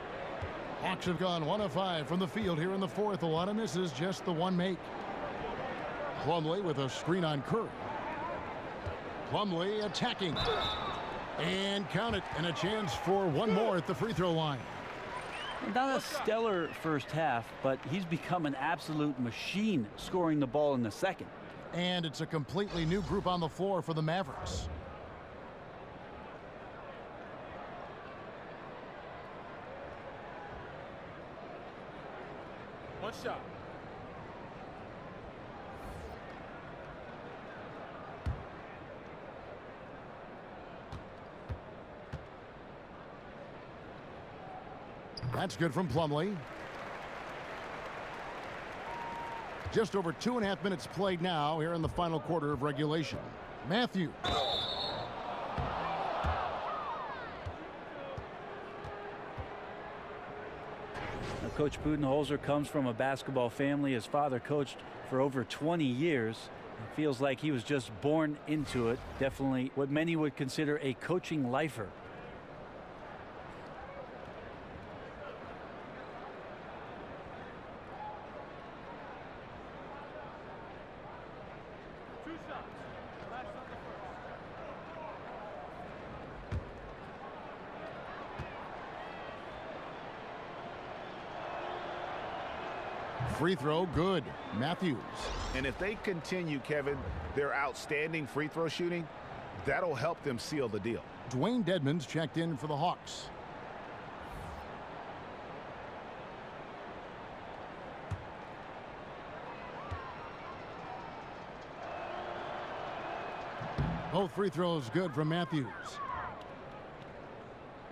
Hawks have gone 1 of 5 from the field here in the 4th. A lot of misses, just the one make. Plumlee with a screen on Curry. Plumlee attacking. And count it, and a chance for one more at the free throw line. Not a stellar first half, but he's become an absolute machine scoring the ball in the second. And it's a completely new group on the floor for the Mavericks. One shot. That's good from Plumlee. Just over 2.5 minutes played now here in the final quarter of regulation. Matthew. Now, Coach Budenholzer comes from a basketball family. His father coached for over 20 years. It feels like he was just born into it. Definitely what many would consider a coaching lifer. Free throw, good. Matthews. And if they continue, Kevin, their outstanding free throw shooting, that'll help them seal the deal. Dwayne Dedmon's checked in for the Hawks. Both free throws good from Matthews.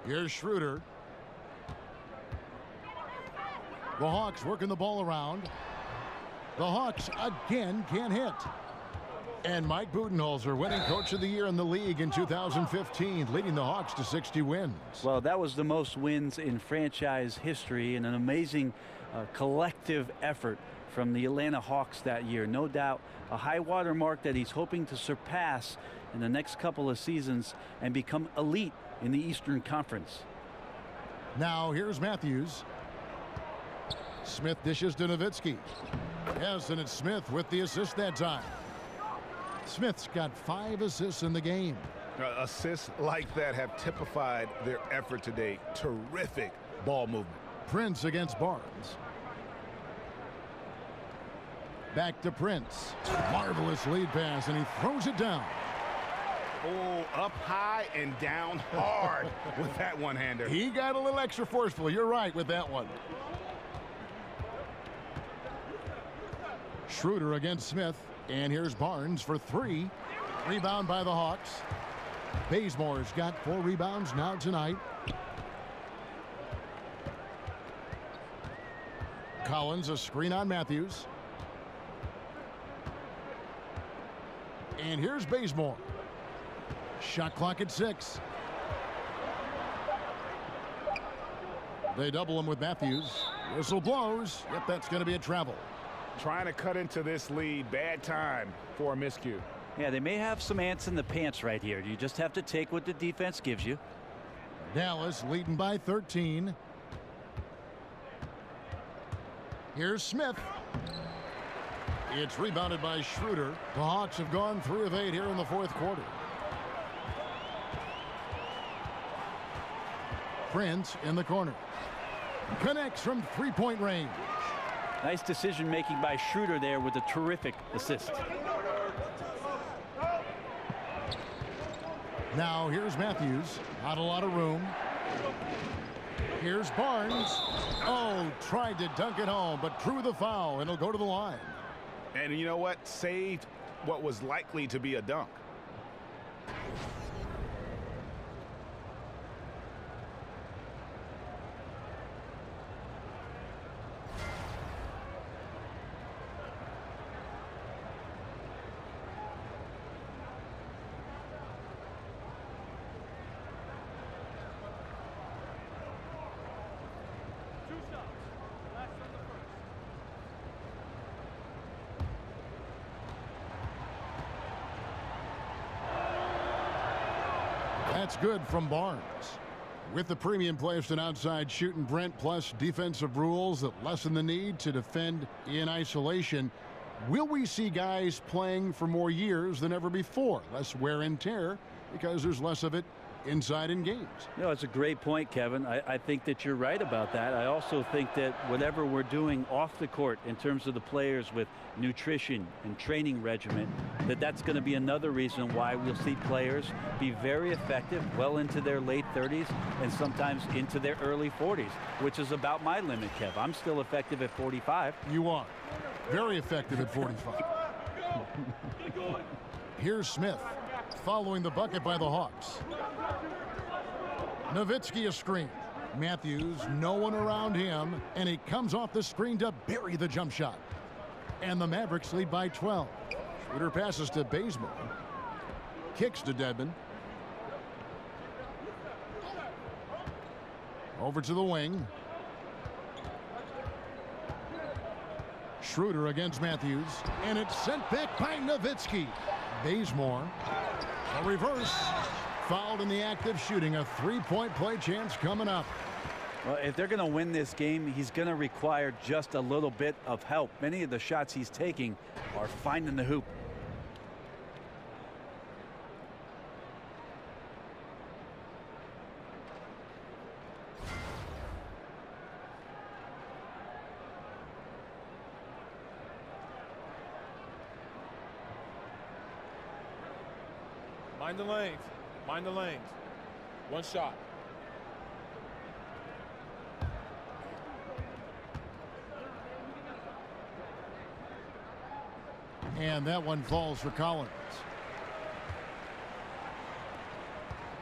Here's Schroeder. The Hawks working the ball around. The Hawks again can't hit. And Mike Budenholzer winning Coach of the Year in the league in 2015, leading the Hawks to 60 wins. Well, that was the most wins in franchise history, and an amazing collective effort from the Atlanta Hawks that year. No doubt a high water mark that he's hoping to surpass in the next couple of seasons and become elite in the Eastern Conference. Now here's Matthews. Smith dishes to Nowitzki. Yes, and it's Smith with the assist that time. Smith's got 5 assists in the game. Assists like that have typified their effort today. Terrific ball movement. Prince against Barnes. Back to Prince. Marvelous lead pass, and he throws it down. Oh, up high and down hard with that one-hander. He got a little extra forceful. You're right with that one. Schroeder against Smith. And here's Barnes for 3. Rebound by the Hawks. Bazemore's got 4 rebounds now tonight. Collins, a screen on Matthews. And here's Bazemore. Shot clock at 6. They double him with Matthews. Whistle blows. Yep, that's going to be a travel. Trying to cut into this lead. Bad time for a miscue. Yeah, they may have some ants in the pants right here. You just have to take what the defense gives you. Dallas leading by 13. Here's Smith. It's rebounded by Schroeder. The Hawks have gone 3 of 8 here in the 4th quarter. Prince in the corner. Connects from 3-point range. Nice decision making by Schroeder there with a terrific assist. Now here's Matthews. Not a lot of room. Here's Barnes. Oh, tried to dunk it home, but drew the foul, and he'll go to the line. And you know what? Saved what was likely to be a dunk. That's good from Barnes. With the premium placed and outside shooting, Brent, plus defensive rules that lessen the need to defend in isolation, will we see guys playing for more years than ever before? Less wear and tear because there's less of it inside in games. No, it's a great point, Kevin. I think that you're right about that. I also think that whatever we're doing off the court in terms of the players with nutrition and training regimen, that's going to be another reason why we'll see players be very effective well into their late 30s and sometimes into their early 40s, which is about my limit, Kev. I'm still effective at 45. You are. Very effective at 45. Here's Smith following the bucket by the Hawks. Nowitzki a screen. Matthews, no one around him, and he comes off the screen to bury the jump shot. And the Mavericks lead by 12. Schroeder passes to Bazemore. Kicks to Dedmon. Over to the wing. Schroeder against Matthews, and it's sent back by Nowitzki. Bazemore. A reverse. Fouled in the act of shooting. A 3-point play chance coming up. Well, if they're going to win this game, he's going to require just a little bit of help. Many of the shots he's taking are finding the hoop. Mind the lanes. Mind the lanes. One shot. And that one falls for Collins.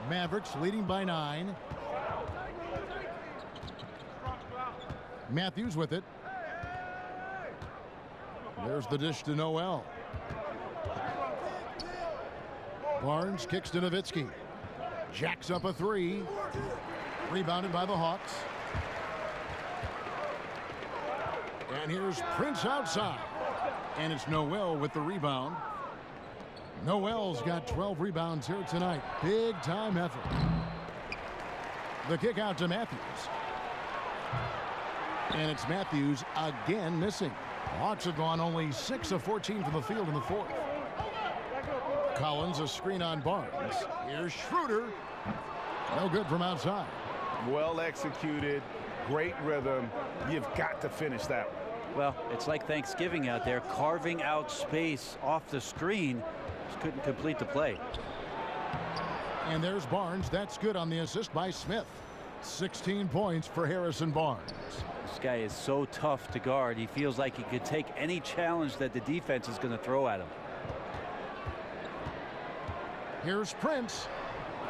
Mavericks leading by 9. Matthews with it. There's the dish to Noel. Barnes kicks to Nowitzki. Jacks up a 3. Rebounded by the Hawks. And here's Prince outside. And it's Noel with the rebound. Noel's got 12 rebounds here tonight. Big time effort. The kick out to Matthews. And it's Matthews again missing. Hawks have gone only 6 of 14 from the field in the 4th. Collins a screen on Barnes. Here's Schroeder. No good from outside. Well executed. Great rhythm. You've got to finish that one. Well, it's like Thanksgiving out there, carving out space off the screen. Just couldn't complete the play. And there's Barnes. That's good on the assist by Smith. 16 points for Harrison Barnes. This guy is so tough to guard. He feels like he could take any challenge that the defense is going to throw at him. Here's Prince.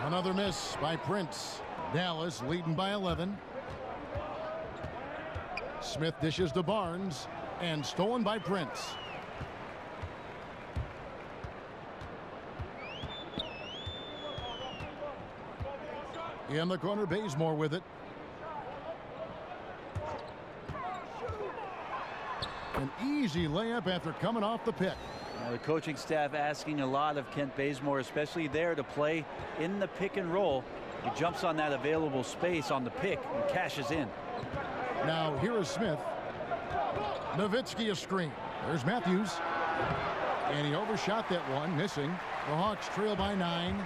Another miss by Prince. Dallas leading by 11. Smith dishes to Barnes and stolen by Prince. In the corner, Bazemore with it. An easy layup after coming off the pick. Now the coaching staff asking a lot of Kent Bazemore, especially there, to play in the pick and roll. He jumps on that available space on the pick and cashes in. Now here is Smith. Nowitzki a screen. There's Matthews. And he overshot that one, missing. The Hawks trail by 9.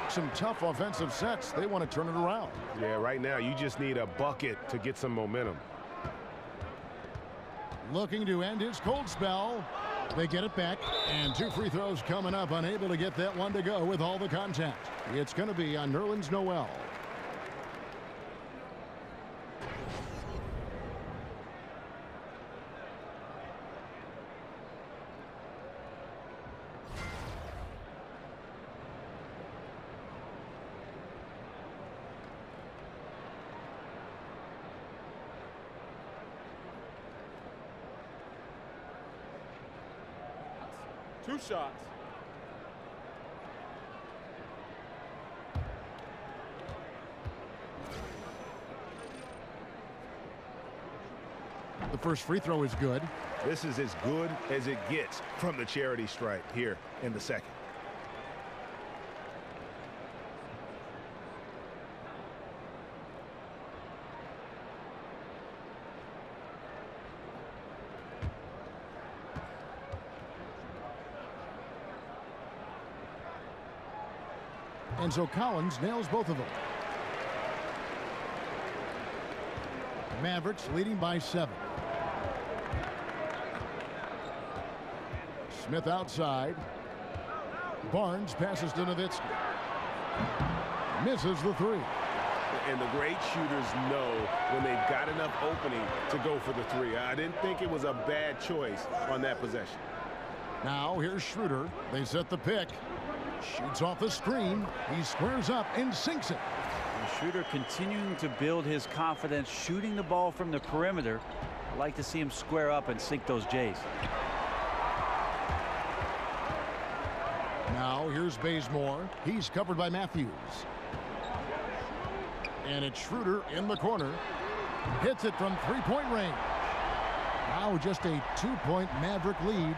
Some tough offensive sets. They want to turn it around. Yeah, right now you just need a bucket to get some momentum. Looking to end his cold spell. They get it back. And 2 free throws coming up. Unable to get that one to go with all the contact. It's going to be on Nerlens Noel. Two shots. The first free throw is good. This is as good as it gets from the charity stripe here in the second. And so Collins nails both of them. Mavericks leading by 7. Smith outside. Barnes passes to Nowitzki. Misses the 3. And the great shooters know when they've got enough opening to go for the 3. I didn't think it was a bad choice on that possession. Now here's Schroeder. They set the pick. Shoots off the screen. He squares up and sinks it. And Schroeder continuing to build his confidence, shooting the ball from the perimeter. I'd like to see him square up and sink those J's. Now here's Bazemore. He's covered by Matthews. And it's Schroeder in the corner. Hits it from 3-point range. Now just a 2-point Maverick lead.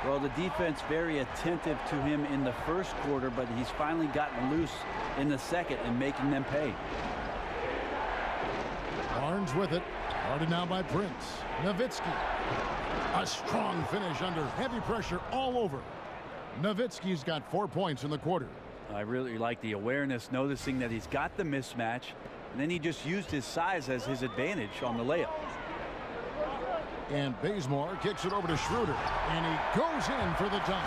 Well, the defense very attentive to him in the first quarter, but he's finally gotten loose in the second and making them pay. Barnes with it. Guarded now by Prince. Nowitzki. A strong finish under heavy pressure all over. Nowitzki's got 4 points in the quarter. I really like the awareness, noticing that he's got the mismatch, and then he just used his size as his advantage on the layup. And Bazemore kicks it over to Schroeder, and he goes in for the dunk.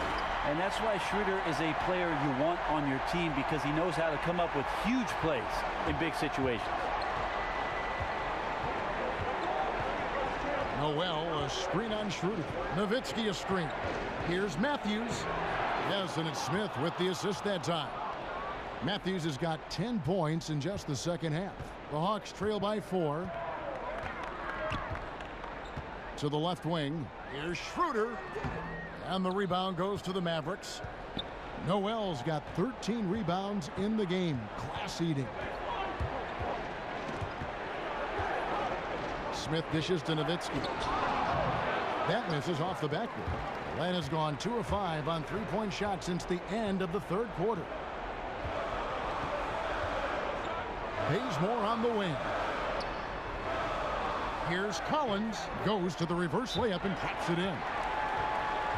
And that's why Schroeder is a player you want on your team, because he knows how to come up with huge plays in big situations. Noel, a screen on Schroeder. Nowitzki a screen. Here's Matthews. Yes, and it's Smith with the assist that time. Matthews has got 10 points in just the second half. The Hawks trail by 4. To the left wing. Here's Schroeder. And the rebound goes to the Mavericks. Noel's got 13 rebounds in the game. Class eating. Smith dishes to Nowitzki. That misses off the backboard. Len has gone 2 of 5 on 3-point shots since the end of the third quarter. Bazemore on the wing. Here's Collins. Goes to the reverse layup and drops it in.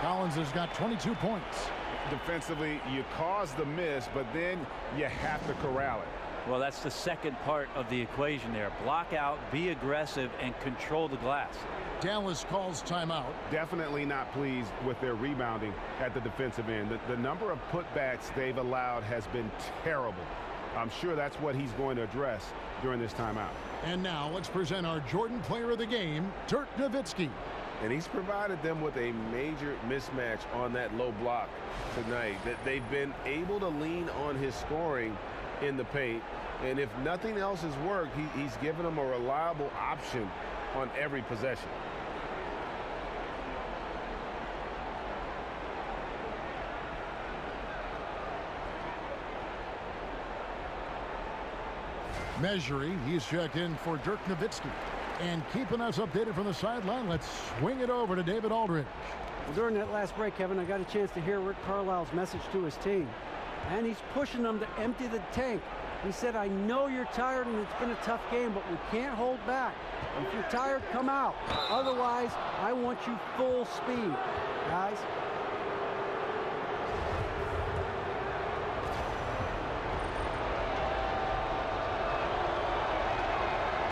Collins has got 22 points. Defensively, you cause the miss, but then you have to corral it. Well, that's the second part of the equation there. Block out, be aggressive, and control the glass. Dallas calls timeout. Definitely not pleased with their rebounding at the defensive end. The number of putbacks they've allowed has been terrible. I'm sure that's what he's going to address during this timeout. And now let's present our Jordan Player of the Game, Dirk Nowitzki. And he's provided them with a major mismatch on that low block tonight. That they've been able to lean on his scoring in the paint. And if nothing else has worked, he's given them a reliable option on every possession. Measuring, he's checked in for Dirk Nowitzki. And keeping us updated from the sideline, let's swing it over to David Aldridge. Well, during that last break, Kevin, I got a chance to hear Rick Carlisle's message to his team. And he's pushing them to empty the tank. He said, I know you're tired and it's been a tough game, but we can't hold back. If you're tired, come out. Otherwise, I want you full speed, guys.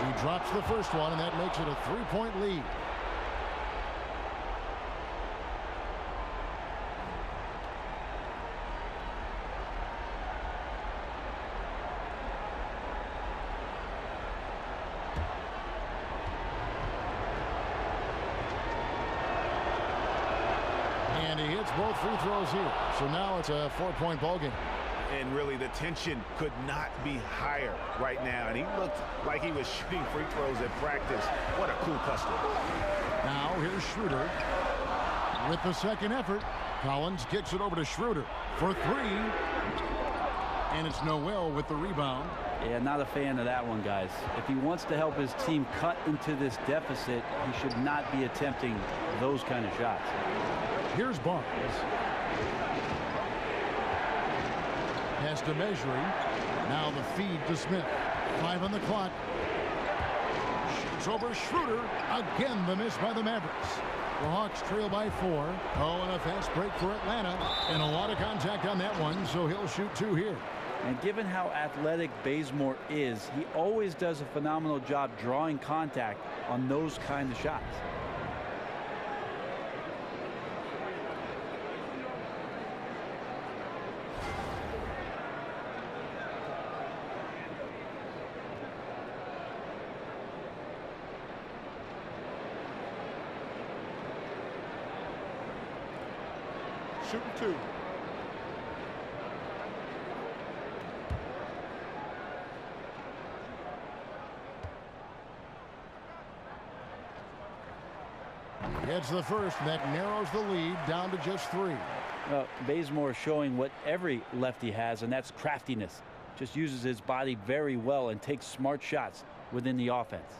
He drops the first one, and that makes it a 3-point lead. And he hits both free throws here. So now it's a 4-point ball game. And really, the tension could not be higher right now. And he looked like he was shooting free throws at practice. What a cool customer. Now here's Schroeder with the second effort. Collins kicks it over to Schroeder for three. And it's Noel with the rebound. Yeah, not a fan of that one, guys. If he wants to help his team cut into this deficit, he should not be attempting those kind of shots. Here's Barnes. Pass to Measuring. Now the feed to Smith. 5 on the clock. Shoots over Schroeder. Again, the miss by the Mavericks. The Hawks trail by 4. Oh, and a fast break for Atlanta. And a lot of contact on that one, so he'll shoot 2 here. And given how athletic Bazemore is, he always does a phenomenal job drawing contact on those kind of shots. Shooting 2. Gets the first, and that narrows the lead down to just 3. Bazemore showing what every lefty has, and that's craftiness. Just uses his body very well and takes smart shots within the offense.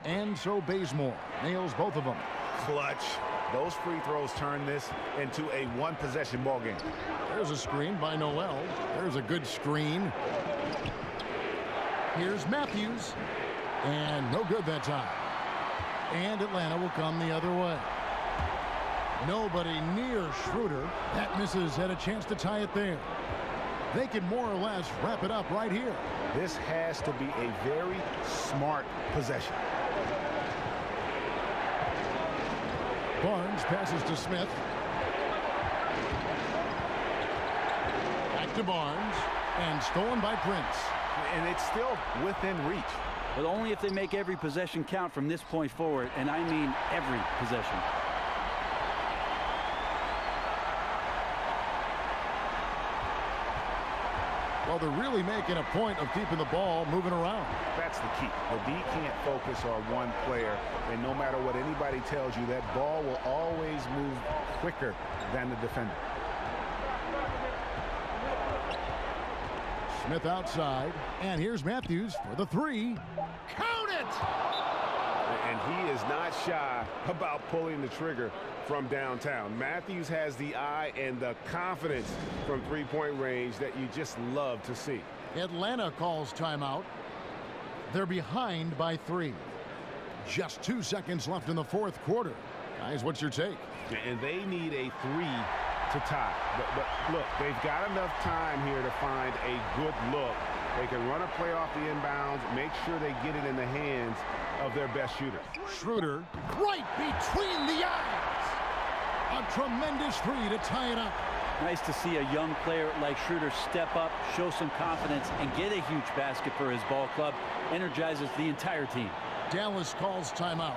And so Bazemore nails both of them. Clutch. Those free throws turn this into a one-possession ball game. There's a screen by Noel. There's a good screen. Here's Matthews. And no good that time. And Atlanta will come the other way. Nobody near Schroeder. That misses, had a chance to tie it there. They can more or less wrap it up right here. This has to be a very smart possession. Barnes passes to Smith. Back to Barnes. And stolen by Prince. And it's still within reach. But only if they make every possession count from this point forward, and I mean every possession. Well, they're really making a point of keeping the ball moving around. That's the key. The D can't focus on one player, and no matter what anybody tells you, that ball will always move quicker than the defender. Smith outside, and here's Matthews for the 3. Count it! And he is not shy about pulling the trigger from downtown. Matthews has the eye and the confidence from three-point range that you just love to see. Atlanta calls timeout. They're behind by 3. Just 2 seconds left in the fourth quarter. Guys, what's your take? And they need a 3 to tie. But look, they've got enough time here to find a good look. They can run a play off the inbounds, make sure they get it in the hands of their best shooter. Schroeder, right between the eyes. A tremendous 3 to tie it up. Nice to see a young player like Schroeder step up, show some confidence, and get a huge basket for his ball club. Energizes the entire team. Dallas calls timeout.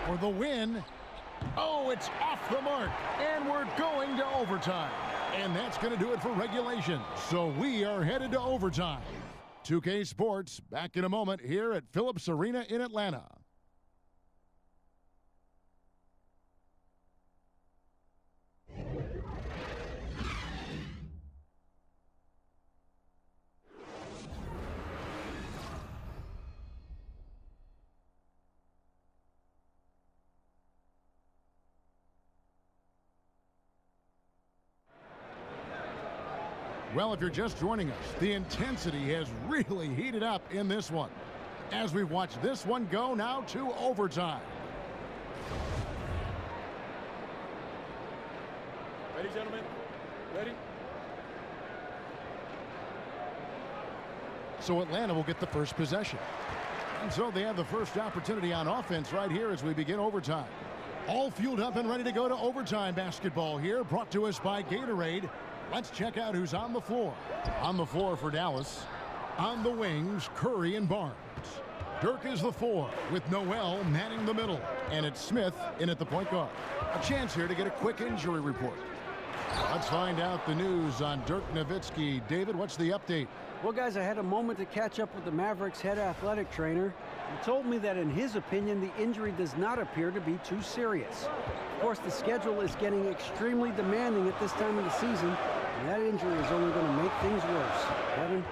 For the win. Oh, it's off the mark. And we're going to overtime. And that's going to do it for regulation. So we are headed to overtime. 2K Sports back in a moment here at Phillips Arena in Atlanta. Well, if you're just joining us, the intensity has really heated up in this one. As we watch this one go now to overtime. Ready, gentlemen? Ready? So Atlanta will get the first possession. And so they have the first opportunity on offense right here as we begin overtime. All fueled up and ready to go to overtime basketball here, brought to us by Gatorade. Let's check out who's on the floor. On the floor for Dallas. On the wings, Curry and Barnes. Dirk is the 4 with Noel manning the middle. And it's Smith in at the point guard. A chance here to get a quick injury report. Let's find out the news on Dirk Nowitzki. David, what's the update? Well, guys, I had a moment to catch up with the Mavericks head athletic trainer. He told me that in his opinion, the injury does not appear to be too serious. Of course, the schedule is getting extremely demanding at this time of the season, and that injury is only going to make things worse. Kevin?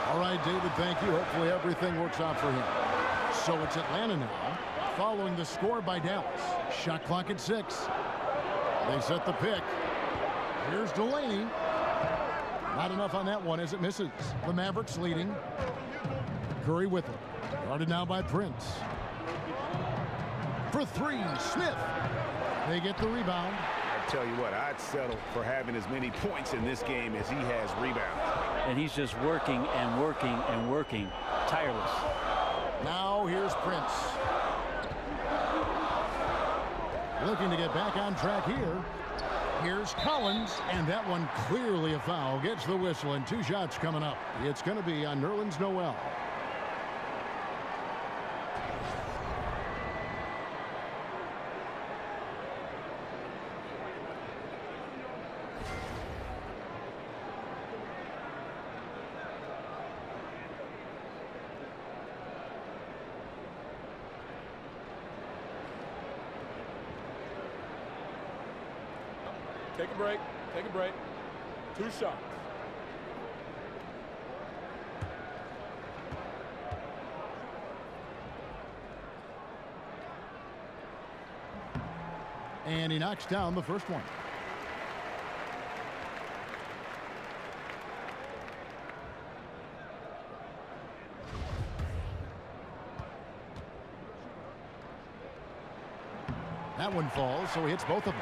All right, David, thank you. Hopefully everything works out for him. So it's Atlanta now, following the score by Dallas. Shot clock at 6. They set the pick. Here's Delaney. Not enough on that one as it misses. The Mavericks leading. Curry with it. Guarded now by Prince. For 3, Smith. They get the rebound. I tell you what, I'd settle for having as many points in this game as he has rebounds. And he's just working and working and working. Tireless. Now here's Prince. Looking to get back on track here. Here's Collins, and that one clearly a foul. Gets the whistle, and 2 shots coming up. It's going to be on Nerlens Noel. Take a break. Take a break. 2 shots. And he knocks down the first one. That one falls, so he hits both of them.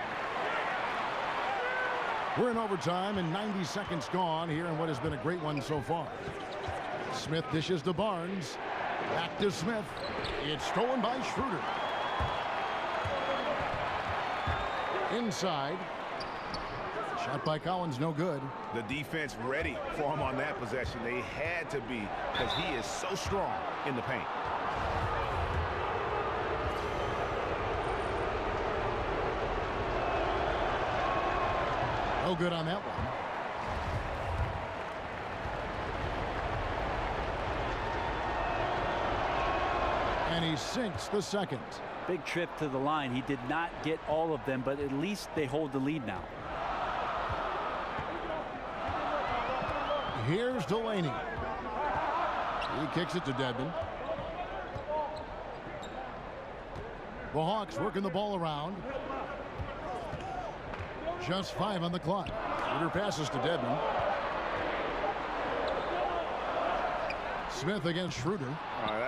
We're in overtime and 90 seconds gone here in what has been a great one so far. Smith dishes to Barnes. Back to Smith. It's stolen by Schroeder. Inside. Shot by Collins, no good. The defense ready for him on that possession. They had to be because he is so strong in the paint. No good on that one. And he sinks the second. Big trip to the line. He did not get all of them, but at least they hold the lead now. Here's Delaney. He kicks it to Dedmon. The Hawks working the ball around. Just 5 on the clock. Schroeder passes to Dedmon. Smith against Schroeder.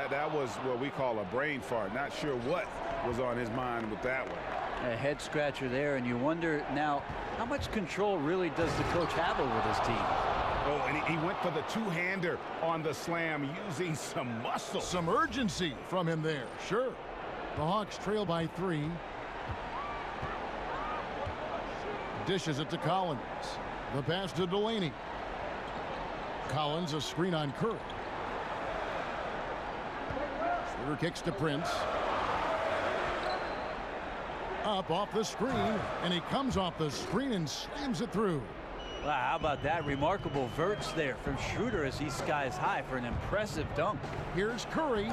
That was what we call a brain fart. Not sure what was on his mind with that one. A head scratcher there, and you wonder now how much control really does the coach have over this team? Oh, and he went for the two-hander on the slam using some muscle. Some urgency from him there, sure. The Hawks trail by 3. Dishes it to Collins. The pass to Delaney. Collins, a screen on Curry. Schroeder kicks to Prince. Up off the screen, and he comes off the screen and slams it through. Wow, how about that? Remarkable verts there from Schroeder as he skies high for an impressive dunk. Here's Curry.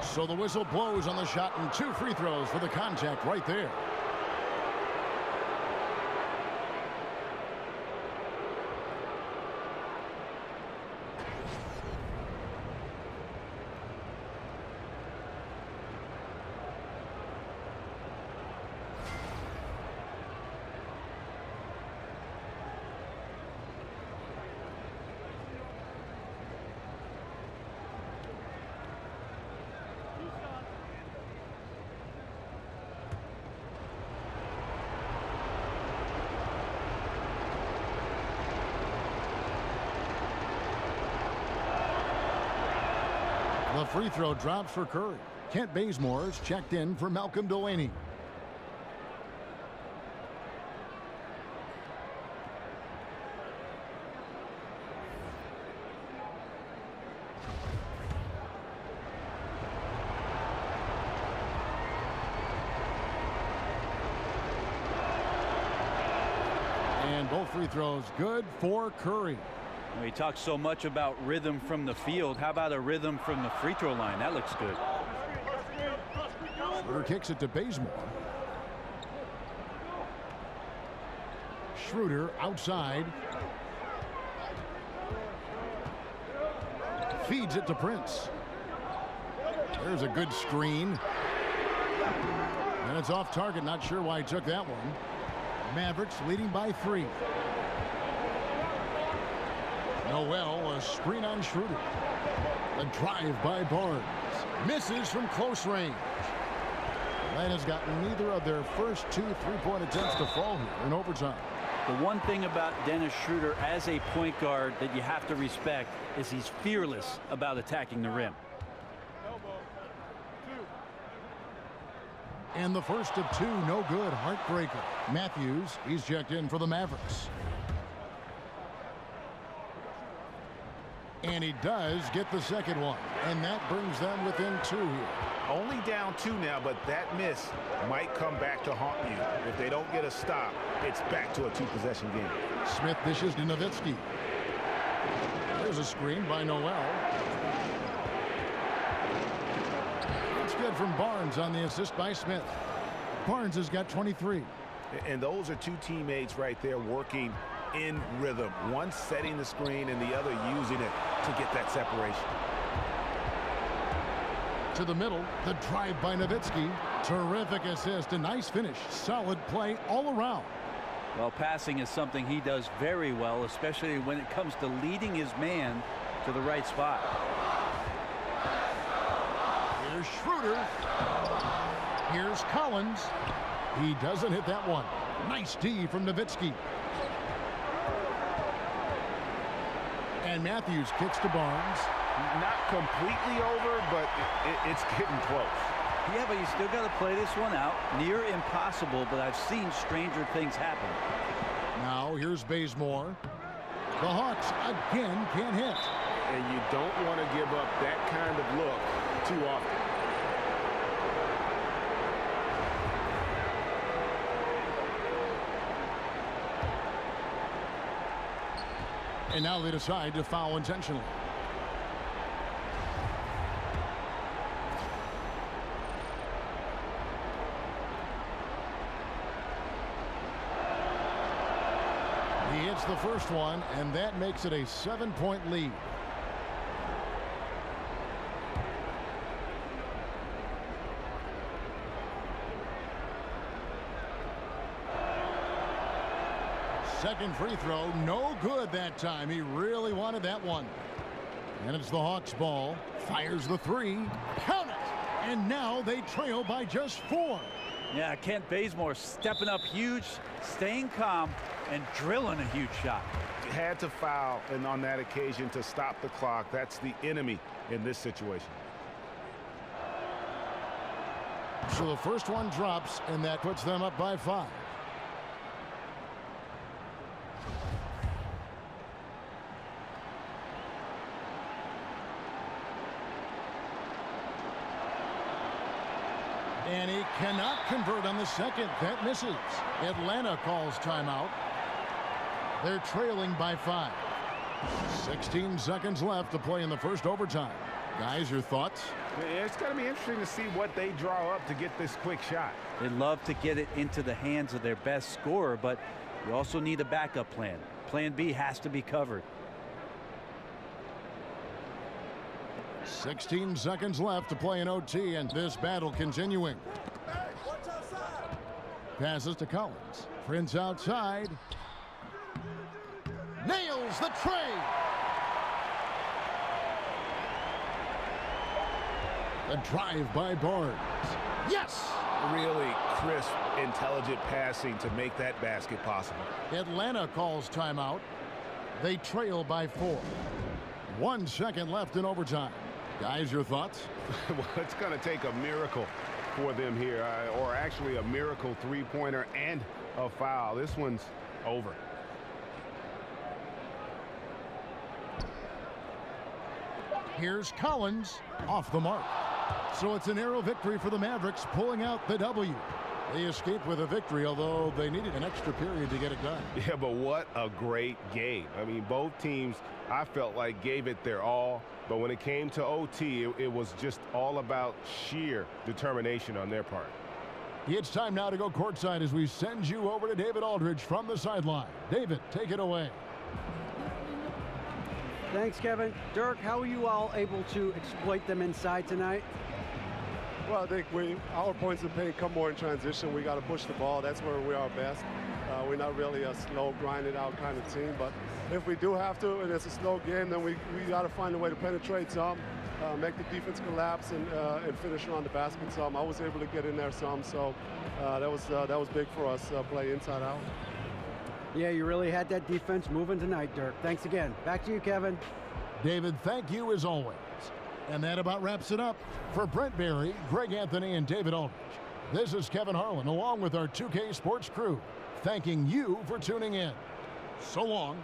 So the whistle blows on the shot, and 2 free throws for the contact right there. The free throw drops for Curry. Kent Bazemore's checked in for Malcolm Delaney. And both free throws good for Curry. We talk so much about rhythm from the field. How about a rhythm from the free throw line? That looks good. Schroeder kicks it to Bazemore. Schroeder outside. Feeds it to Prince. There's a good screen. And it's off target. Not sure why he took that one. Mavericks leading by 3. Noel, a screen on Schroeder. A drive by Barnes. Misses from close range. Atlanta's gotten neither of their first 2 3-point attempts to fall here in overtime. The one thing about Dennis Schroeder as a point guard that you have to respect is he's fearless about attacking the rim. And the first of 2, no good. Heartbreaker. Matthews, he's checked in for the Mavericks. And he does get the second one. And that brings them within 2 here. Only down 2 now, but that miss might come back to haunt you. If they don't get a stop, it's back to a 2-possession game. Smith dishes to Nowitzki. There's a screen by Noel. It's good from Barnes on the assist by Smith. Barnes has got 23. And those are 2 teammates right there working in rhythm. One setting the screen and the other using it to get that separation. To the middle, the drive by Nowitzki. Terrific assist, a nice finish. Solid play all around. Well, passing is something he does very well, especially when it comes to leading his man to the right spot. Here's Schroeder. Here's Collins. He doesn't hit that one. Nice D from Nowitzki. And Matthews kicks to Barnes. Not completely over, but it's getting close. Yeah, but you still got to play this one out. Near impossible, but I've seen stranger things happen. Now here's Bazemore. The Hawks again can't hit. And you don't want to give up that kind of look too often. And now they decide to foul intentionally. He hits the first one, and that makes it a 7-point lead. Second free throw, no good that time. He really wanted that one. And it's the Hawks' ball. Fires the three. Count it! And now they trail by just 4. Yeah, Kent Bazemore stepping up huge, staying calm, and drilling a huge shot. Had to foul, and on that occasion to stop the clock. That's the enemy in this situation. So the first one drops, and that puts them up by 5. And he cannot convert on the second. That misses. Atlanta calls timeout. They're trailing by 5. 16 seconds left to play in the first overtime. Guys, your thoughts? It's going to be interesting to see what they draw up to get this quick shot. They love to get it into the hands of their best scorer, but you also need a backup plan. Plan B has to be covered. 16 seconds left to play in OT, and this battle continuing. Passes to Collins. Prince outside. Nails the tray. A drive by Barnes. Yes! Really crisp, intelligent passing to make that basket possible. Atlanta calls timeout. They trail by 4. 1 second left in overtime. Guys, your thoughts? Well, it's going to take a miracle for them here, or actually a miracle three-pointer and a foul. This one's over. Here's Collins off the mark. So it's a narrow victory for the Mavericks, pulling out the W. They escaped with a victory, although they needed an extra period to get it done. Yeah, but what a great game. I mean, both teams, I felt like, gave it their all. But when it came to OT, it was just all about sheer determination on their part. It's time now to go courtside as we send you over to David Aldridge from the sideline. David, take it away. Thanks, Kevin. Dirk, how are you all able to exploit them inside tonight? Well, I think our points of pain come more in transition. We got to push the ball. That's where we are best. We're not really a slow, grinded out kind of team. But if we do have to, and it's a slow game, then we got to find a way to penetrate some, make the defense collapse, and finish around the basket some. I was able to get in there some, so that was big for us, play inside out. Yeah, you really had that defense moving tonight, Dirk. Thanks again. Back to you, Kevin. David, thank you as always. And that about wraps it up. For Brent Barry, Greg Anthony, and David Aldridge, this is Kevin Harlan along with our 2K Sports crew, thanking you for tuning in. So long.